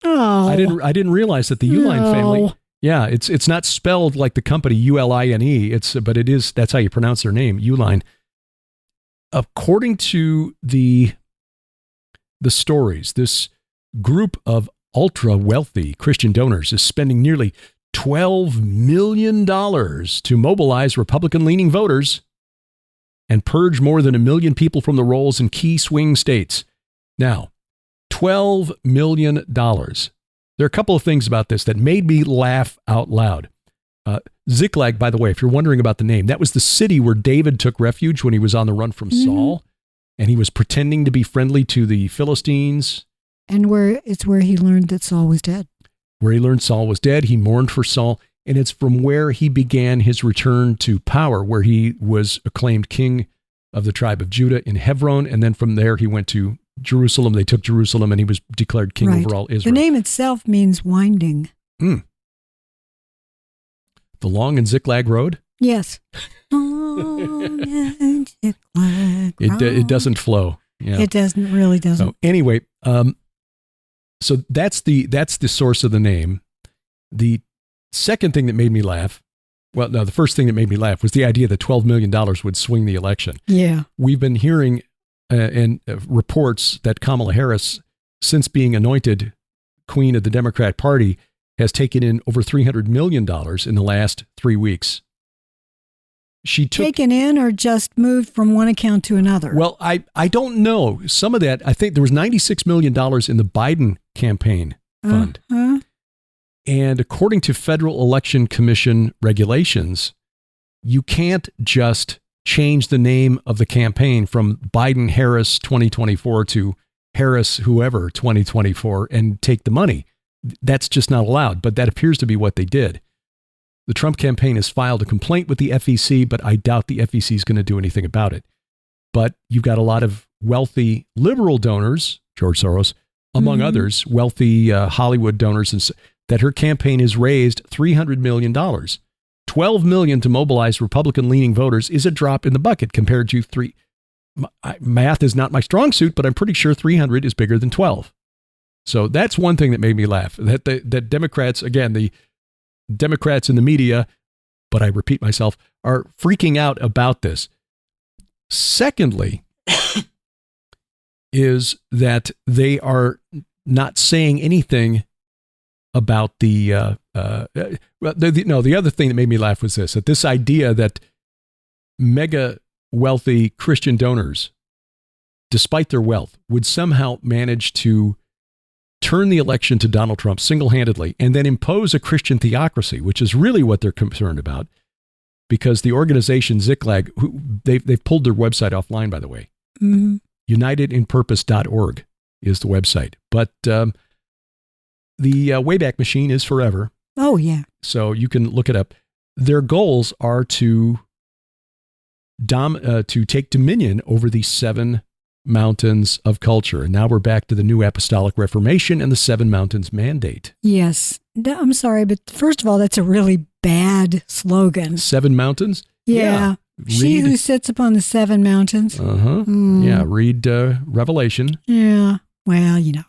Oh, I didn't realize that the Uline family. Yeah, it's not spelled like the company Uline. But it is. That's how you pronounce their name, Uline. According to the stories, this group of ultra wealthy Christian donors is spending nearly $12 million to mobilize Republican-leaning voters and purge more than 1 million people from the rolls in key swing states. Now, $12 million. There are a couple of things about this that made me laugh out loud. Ziklag, by the way, if you're wondering about the name, that was the city where David took refuge when he was on the run from Saul, and he was pretending to be friendly to the Philistines. And where he learned that Saul was dead. where he learned Saul was dead. He mourned for Saul. And it's from where he began his return to power, where he was acclaimed king of the tribe of Judah in Hebron. And then from there, he went to Jerusalem. They took Jerusalem, and he was declared king over all Israel. The name itself means winding. The long and Ziklag road? Yes. Long and Ziklag road. It doesn't flow. Yeah. It really doesn't. So anyway, so that's the source of the name. The second thing that made me laugh, well, no, the first thing that made me laugh was the idea that $12 million would swing the election. Yeah. We've been hearing reports that Kamala Harris, since being anointed queen of the Democrat Party, has taken in over $300 million in the last 3 weeks. She took taken in or just moved from one account to another? Well, I don't know. Some of that, I think there was $96 million in the Biden campaign fund. And according to Federal Election Commission regulations, you can't just change the name of the campaign from Biden-Harris 2024 to Harris-whoever 2024 and take the money. That's just not allowed, but that appears to be what they did. The Trump campaign has filed a complaint with the FEC, but I doubt the FEC is going to do anything about it. But you've got a lot of wealthy liberal donors, George Soros, among others, wealthy Hollywood donors, and that her campaign has raised $300 million. $12 million to mobilize Republican-leaning voters is a drop in the bucket compared to three. Math is not my strong suit, but I'm pretty sure 300 is bigger than 12. So that's one thing that made me laugh. That Democrats, again, the Democrats in the media, but I repeat myself, are freaking out about this. Secondly, is that they are not saying anything about the other thing that made me laugh was this, that this idea that mega wealthy Christian donors, despite their wealth, would somehow manage to turn the election to Donald Trump single-handedly and then impose a Christian theocracy, which is really what they're concerned about, because the organization Ziklag, they've pulled their website offline, by the way. UnitedInPurpose.org is the website. But the Wayback Machine is forever. Oh, yeah. So you can look it up. Their goals are to take dominion over the 7 mountains of culture. And now we're back to the New Apostolic Reformation and the 7 Mountains Mandate. Yes. I'm sorry, but first of all, that's a really bad slogan. 7 mountains? Yeah. She who sits upon the 7 mountains. Yeah, read Revelation. Yeah. Well, you know.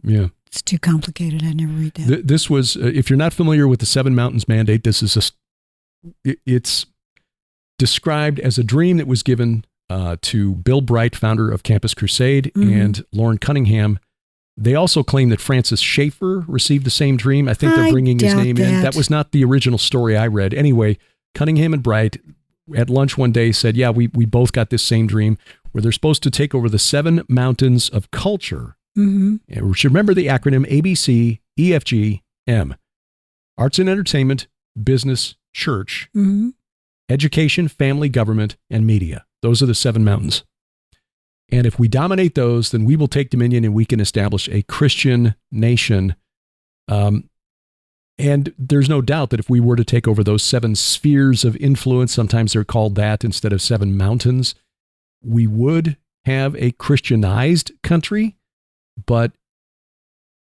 Yeah. It's too complicated. I never read that. This was, if you're not familiar with the 7 Mountains Mandate, this is it's described as a dream that was given to Bill Bright, founder of Campus Crusade, and Lauren Cunningham. They also claim that Francis Schaeffer received the same dream. I think they're bringing his name in. That was not the original story I read. Anyway, Cunningham and Bright at lunch one day said, yeah, we both got this same dream where they're supposed to take over the 7 mountains of culture. And we should remember the acronym ABC, EFG, M. Arts and entertainment, business, church, education, family, government, and media. Those are the 7 mountains. And if we dominate those, then we will take dominion and we can establish a Christian nation. And there's no doubt that if we were to take over those 7 spheres of influence, sometimes they're called that instead of 7 mountains, we would have a Christianized country. But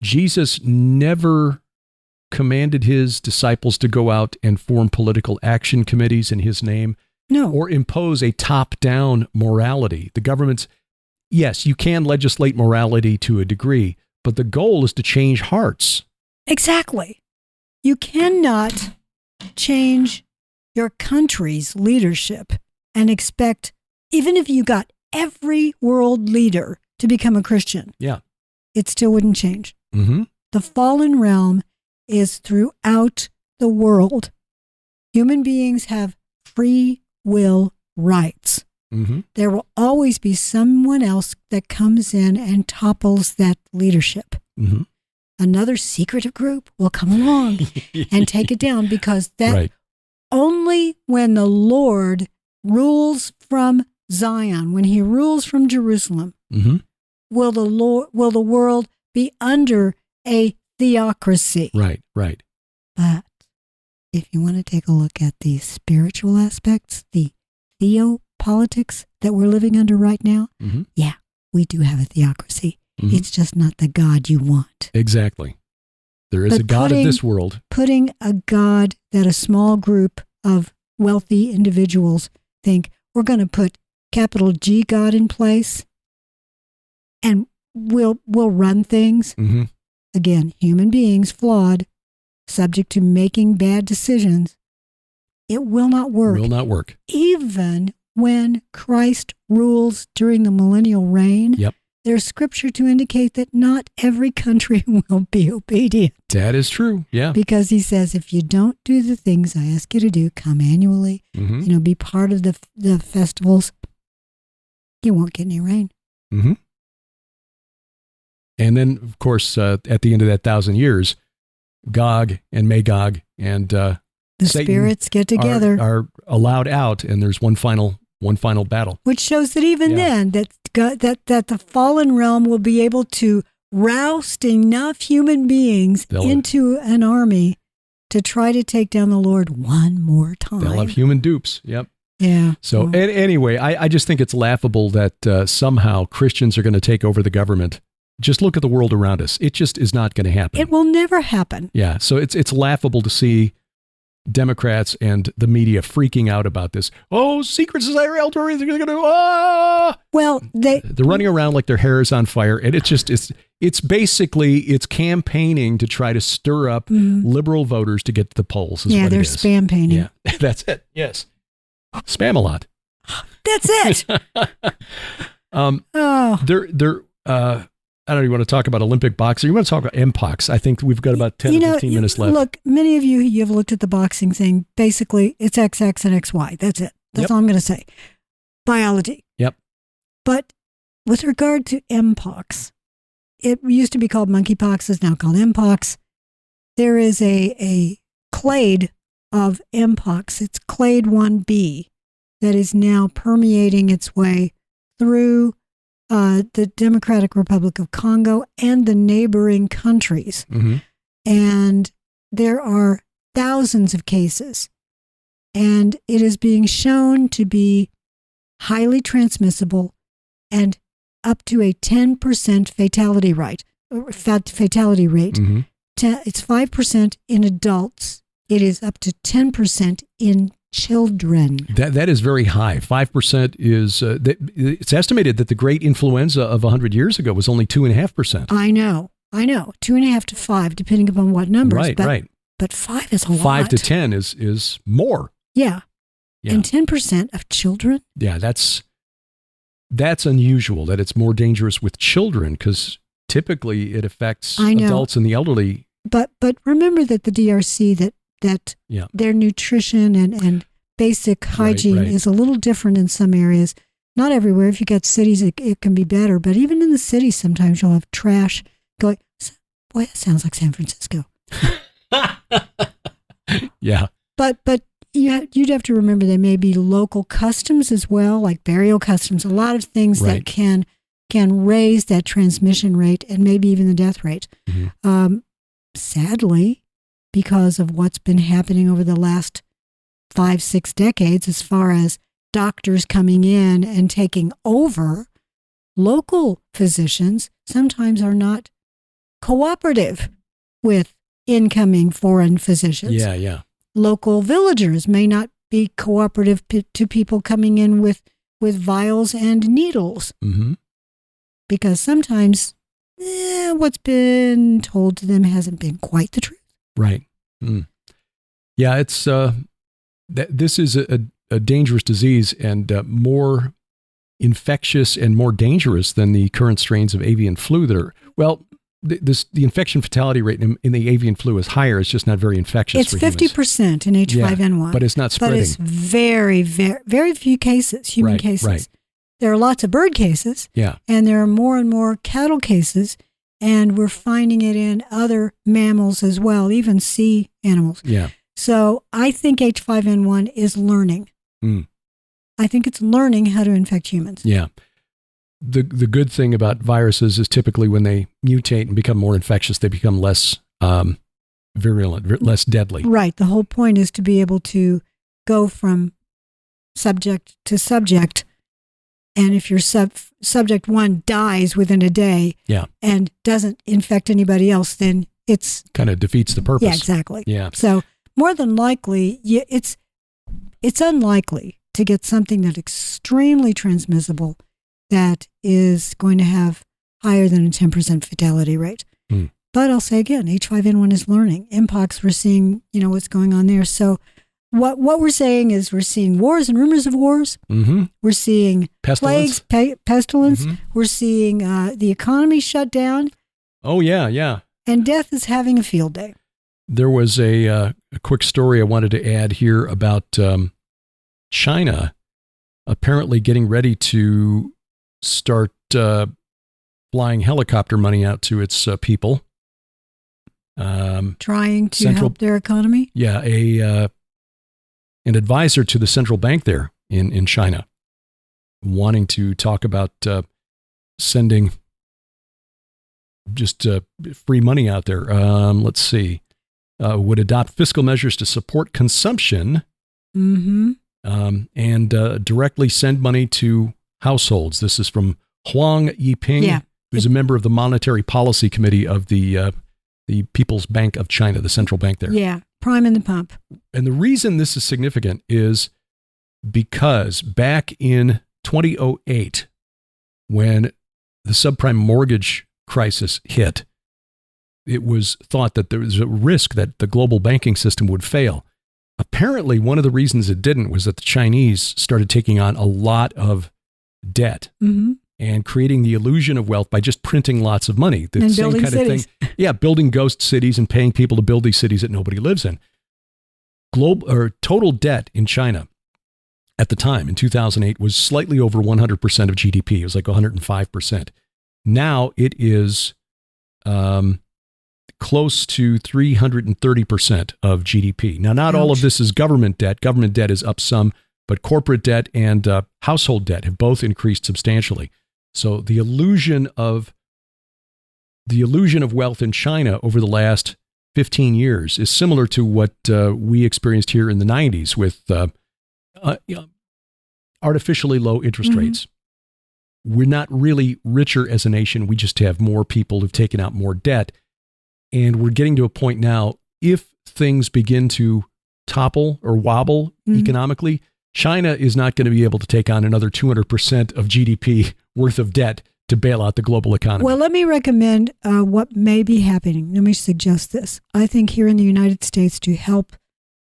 Jesus never commanded his disciples to go out and form political action committees in his name. No. Or impose a top-down morality. The government's, yes, you can legislate morality to a degree, but the goal is to change hearts. Exactly. You cannot change your country's leadership and expect, even if you got every world leader to become a Christian, it still wouldn't change. The fallen realm is throughout the world. Human beings have free will rights. There will always be someone else that comes in and topples that leadership. Another secretive group will come along and take it down, because that only when the Lord rules from Zion, when he rules from Jerusalem, will the world be under a theocracy. Right, right. But if you want to take a look at the spiritual aspects, the theopolitics that we're living under right now, yeah, we do have a theocracy. It's just not the God you want. Exactly. There is a God of this world. Putting a God that a small group of wealthy individuals think, we're going to put capital G God in place and we'll run things. Again, human beings, flawed, subject to making bad decisions. It will not work. Will not work. Even when Christ rules during the millennial reign, there's scripture to indicate that not every country will be obedient. That is true, yeah. Because he says, if you don't do the things I ask you to do, come annually, be part of the festivals, you won't get any rain. And then, of course, at the end of that 1,000 years, Gog and Magog and the Satan spirits get together, are allowed out, and there's one final battle. Which shows that even then, that the fallen realm will be able to roust enough human beings into an army to try to take down the Lord one more time. They'll have human dupes. Yep. Yeah. So anyway, I just think it's laughable that somehow Christians are going to take over the government. Just look at the world around us. It just is not going to happen. It will never happen. Yeah. So it's laughable to see Democrats and the media freaking out about this. Oh, secret society, they're going to Well, they're running around like their hair is on fire, and it's basically campaigning to try to stir up liberal voters to get to the polls. Yeah, they're spam painting. Yeah, that's it. Yes, spam a lot. That's it. I don't even want to talk about Olympic boxing. You want to talk about Mpox. I think we've got about 10 or 15 minutes left. Look, many of you have looked at the boxing thing. Basically, it's XX and XY. That's it. That's all I'm going to say. Biology. Yep. But with regard to Mpox, it used to be called monkeypox. It's now called Mpox. There is a clade of Mpox. It's clade 1b that is now permeating its way through the Democratic Republic of Congo and the neighboring countries. And there are thousands of cases. And it is being shown to be highly transmissible and up to a 10% fatality rate. It's 5% in adults. It is up to 10% in children. That is very high. 5% is, it's estimated that the great influenza of 100 years ago was only 2.5%. I know. 2.5 to 5, depending upon what numbers. Right. But 5 is a lot. 5 to 10 is more. Yeah. And 10% of children? Yeah, that's unusual that it's more dangerous with children, because typically it affects adults and the elderly. But remember that the DRC, that their nutrition and basic hygiene is a little different in some areas. Not everywhere. If you got cities, it can be better. But even in the cities, sometimes you'll have trash going. Boy, that sounds like San Francisco. Yeah. But you'd have to remember there may be local customs as well, like burial customs. A lot of things that can raise that transmission rate and maybe even the death rate. Sadly, because of what's been happening over the last 5-6 decades, as far as doctors coming in and taking over, local physicians sometimes are not cooperative with incoming foreign physicians. Yeah. Local villagers may not be cooperative to people coming in with vials and needles. Because sometimes what's been told to them hasn't been quite the truth. Right. Yeah, it's this is a dangerous disease, and more infectious and more dangerous than the current strains of avian flu that are, the infection fatality rate in the avian flu is higher. It's just not very infectious. It's 50% in H5N1. But it's not spreading. But it's very, very, very few cases, human cases. Right. There are lots of bird cases. Yeah. And there are more and more cattle cases. And we're finding it in other mammals as well, even sea animals. Yeah. So I think H5N1 is learning. I think it's learning how to infect humans. Yeah. The good thing about viruses is typically when they mutate and become more infectious, they become less virulent, less deadly. Right. The whole point is to be able to go from subject to subject. And if your subject one dies within a day and doesn't infect anybody else, then it's kind of defeats the purpose. Yeah, exactly. Yeah. So more than likely, it's unlikely to get something that's extremely transmissible that is going to have higher than a 10% fatality rate. But I'll say again, H5N1 is learning. Mpox, we're seeing, what's going on there. So what we're saying is we're seeing wars and rumors of wars. Mm-hmm. We're seeing pestilence. Pestilence. Mm-hmm. We're seeing the economy shut down. Oh, yeah. And death is having a field day. There was a quick story I wanted to add here about China apparently getting ready to start flying helicopter money out to its people. Trying to help their economy? Yeah, an advisor to the central bank there in China wanting to talk about sending just free money out there. Let's see. Would adopt fiscal measures to support consumption and directly send money to households. This is from Huang Yiping, who's a member of the Monetary Policy Committee of the People's Bank of China, the central bank there. Yeah, prime in the pump. And the reason this is significant is because back in 2008, when the subprime mortgage crisis hit, it was thought that there was a risk that the global banking system would fail. Apparently, one of the reasons it didn't was that the Chinese started taking on a lot of debt and creating the illusion of wealth by just printing lots of money. The and same building kind cities. of thing. Yeah, building ghost cities and paying people to build these cities that nobody lives in. Total debt in China at the time, in 2008, was slightly over 100% of GDP. It was like 105%. Now it is close to 330% of GDP. Now, not all of this is government debt. Government debt is up some, but corporate debt and household debt have both increased substantially. So the illusion of wealth in China over the last 15 years is similar to what we experienced here in the 90s with artificially low interest rates. We're not really richer as a nation. We just have more people who've taken out more debt. And we're getting to a point now, if things begin to topple or wobble economically, China is not going to be able to take on another 200% of GDP worth of debt to bail out the global economy. Well, let me recommend what may be happening. Let me suggest this. I think here in the United States, to help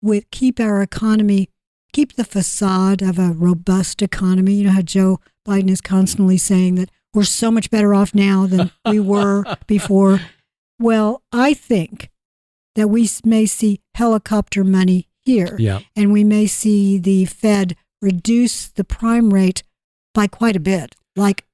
with keep our economy, keep the facade of a robust economy. You know how Joe Biden is constantly saying that we're so much better off now than we were before. Well, I think that we may see helicopter money here, and we may see the Fed reduce the prime rate by quite a bit, like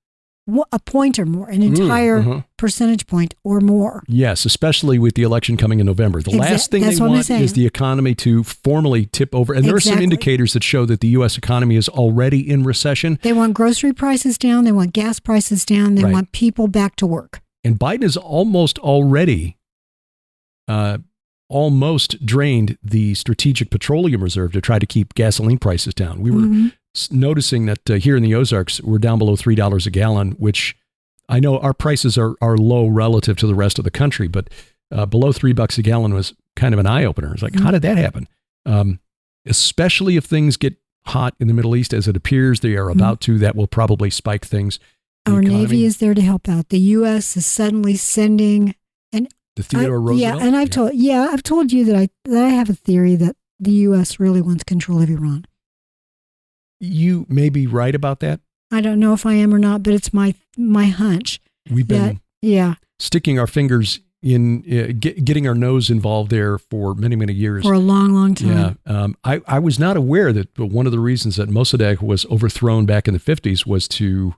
a point or more, an entire percentage point or more. Yes, especially with the election coming in November. The last thing they want is the economy to formally tip over. And there are some indicators that show that the U.S. economy is already in recession. They want grocery prices down. They want gas prices down. They want people back to work. And Biden has almost already almost drained the strategic petroleum reserve to try to keep gasoline prices down. We were noticing that here in the Ozarks, we're down below $3 a gallon, which I know our prices are low relative to the rest of the country, but below $3 a gallon was kind of an eye-opener. It's like, how did that happen? Especially if things get hot in the Middle East, as it appears they are about to, that will probably spike things. Our Navy is there to help out. The U.S. is suddenly sending the Theodore Roosevelt. Yeah, and I've told you that I have a theory that the U.S. really wants control of Iran. You may be right about that. I don't know if I am or not, but it's my hunch. We've been sticking our fingers in, getting our nose involved there for many, many years. For a long, long time. Yeah. I was not aware that one of the reasons that Mossadegh was overthrown back in the 50s was to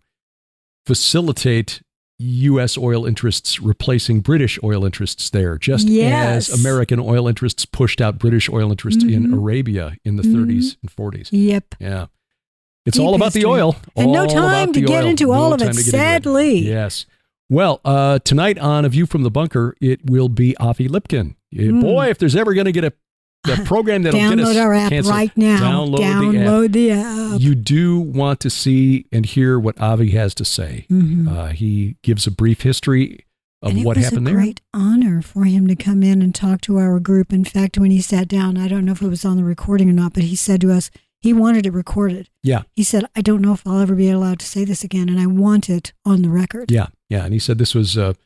facilitate U.S. oil interests replacing British oil interests there, just as American oil interests pushed out British oil interests in Arabia in the 30s and 40s. Yep. Yeah. It's all about the oil. And no time to get into all of it, sadly. Yes. Well, tonight on A View from the Bunker, it will be Avi Lipkin. Boy, if there's ever going to get a program that'll get us download our app canceled, right now. Download the app. You do want to see and hear what Avi has to say. He gives a brief history of what happened there. It was a great honor for him to come in and talk to our group. In fact, when he sat down, I don't know if it was on the recording or not, but he said to us, he wanted it recorded. Yeah. He said, I don't know if I'll ever be allowed to say this again, and I want it on the record. Yeah. And he said this was the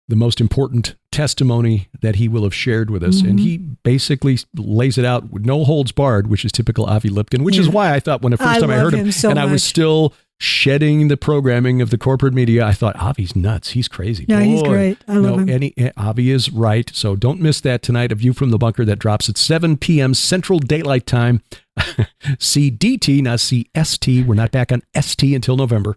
most important testimony that he will have shared with us. And he basically lays it out with no holds barred, which is typical Avi Lipkin, which is why I thought when the first time I heard him so and I was still shedding the programming of the corporate media, I thought, Avi's nuts. He's crazy. No, he's great. I love him. Avi is right. So don't miss that tonight. A View from the Bunker that drops at 7 p.m. Central Daylight Time. CDT, not CST. We're not back on ST until November.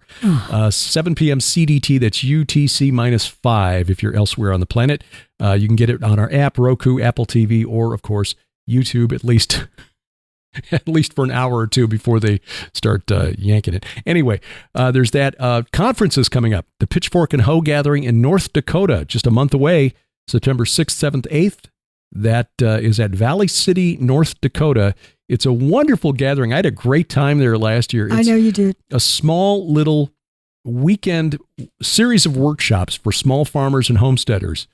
7 p.m. CDT. That's UTC -5 if you're elsewhere on the planet. You can get it on our app, Roku, Apple TV, or, of course, YouTube, at least for an hour or two before they start yanking it. Anyway, there's that. Conferences coming up. The Pitchfork and Hoe Gathering in North Dakota, just a month away, September 6th, 7th, 8th. That is at Valley City, North Dakota. It's a wonderful gathering. I had a great time there last year. I know you did. A small little weekend series of workshops for small farmers and homesteaders.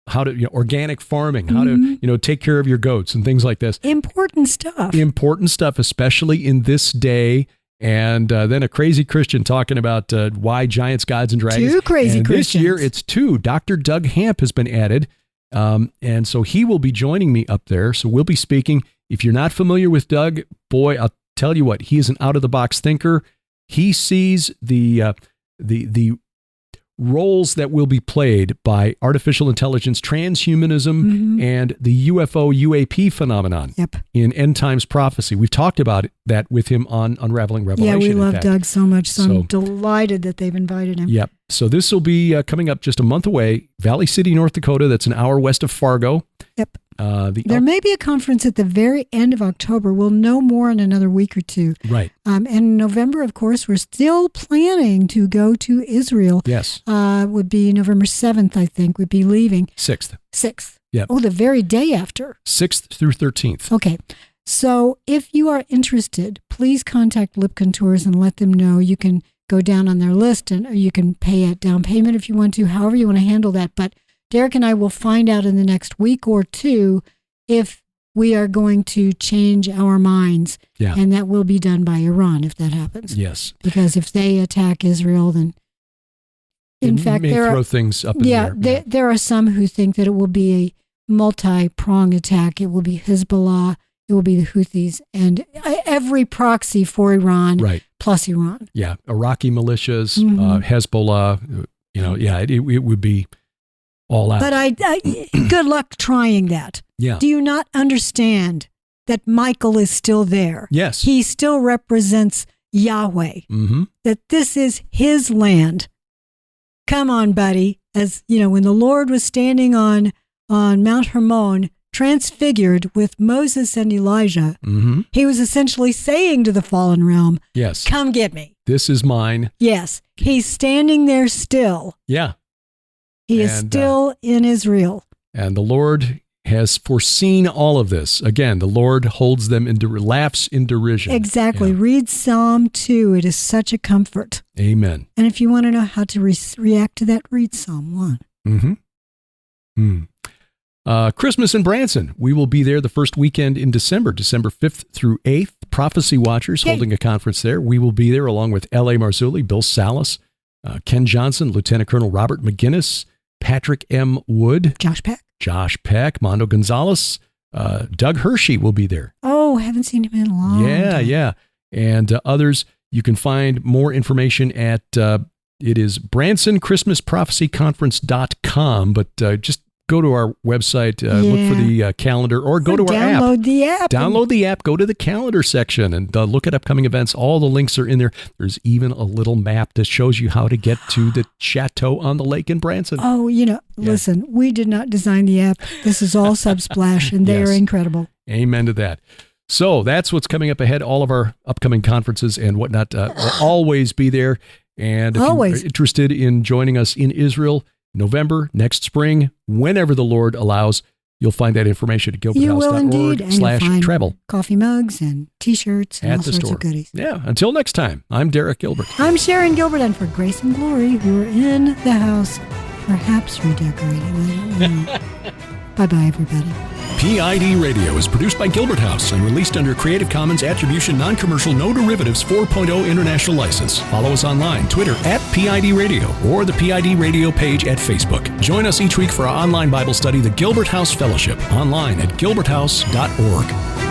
How to, organic farming, how to, take care of your goats and things like this. Important stuff, especially in this day. And then a crazy Christian talking about why giants, gods, and dragons. Two crazy Christians. This year it's two. Dr. Doug Hamp has been added. And so he will be joining me up there. So we'll be speaking. If you're not familiar with Doug, boy, I'll tell you what, he is an out-of-the-box thinker. He sees the roles that will be played by artificial intelligence, transhumanism, and the UFO UAP phenomenon in end times prophecy. We've talked about that with him on Unraveling Revelation. Yeah, we love Doug so much, so I'm delighted that they've invited him. Yep. So this will be coming up just a month away, Valley City, North Dakota. That's an hour west of Fargo. Yep. There may be a conference at the very end of October. We'll know more in another week or two. Right. And in November, of course, we're still planning to go to Israel. Yes. Would be November 7th, I think, would be leaving. 6th. Yeah. Oh, the very day after. 6th through 13th. Okay. So if you are interested, please contact Lipkin Tours and let them know. You can go down on their list or you can pay a down payment if you want to, however you want to handle that. But Derek and I will find out in the next week or two if we are going to change our minds. Yeah. And that will be done by Iran if that happens. Yes. Because if they attack Israel, then in fact, may throw things up in the air. There are some who think that it will be a multi-prong attack. It will be Hezbollah, it will be the Houthis, and every proxy for Iran plus Iran. Yeah. Iraqi militias, Hezbollah, it would be all out. But good luck trying that. Yeah. Do you not understand that Michael is still there? Yes. He still represents Yahweh. That this is his land. Come on, buddy. As when the Lord was standing on Mount Hermon, transfigured with Moses and Elijah, he was essentially saying to the fallen realm, yes, come get me. This is mine. Yes. He's standing there still. Yeah. He is still in Israel. And the Lord has foreseen all of this. Again, the Lord holds them laughs in derision. Exactly. Yeah. Read Psalm 2. It is such a comfort. Amen. And if you want to know how to react to that, read Psalm 1. Christmas in Branson. We will be there the first weekend in December 5th through 8th. Prophecy Watchers holding a conference there. We will be there along with L.A. Marzulli, Bill Salas, Ken Johnson, Lieutenant Colonel Robert McGinnis, Patrick M. Wood, Josh Peck, Mondo Gonzalez, Doug Hershey will be there. Oh, haven't seen him in a long time. Yeah. And others. You can find more information at, it is BransonChristmasProphecyConference.com, but just go to our website, look for the calendar, or go to our app. Download the app. Download the app, go to the calendar section, and look at upcoming events. All the links are in there. There's even a little map that shows you how to get to the chateau on the lake in Branson. Oh, listen, we did not design the app. This is all Subsplash, and they are incredible. Amen to that. So that's what's coming up ahead. All of our upcoming conferences and whatnot will always be there. And if Always. you're interested in joining us in Israel, November, next spring, whenever the Lord allows, you'll find that information at You will indeed. And you'll find gilberthouse.org/travel. coffee mugs and T-shirts and At all the sorts store. of goodies. Yeah. Until next time, I'm Derek Gilbert. I'm Sharon Gilbert, and for Grace and Glory, who are in the house, perhaps redecorating. I don't know. Bye-bye, everybody. P.I.D. Radio is produced by Gilbert House and released under Creative Commons Attribution Non-Commercial No Derivatives 4.0 International License. Follow us online, Twitter @P.I.D. Radio, or the P.I.D. Radio page at Facebook. Join us each week for our online Bible study, the Gilbert House Fellowship, online at gilberthouse.org.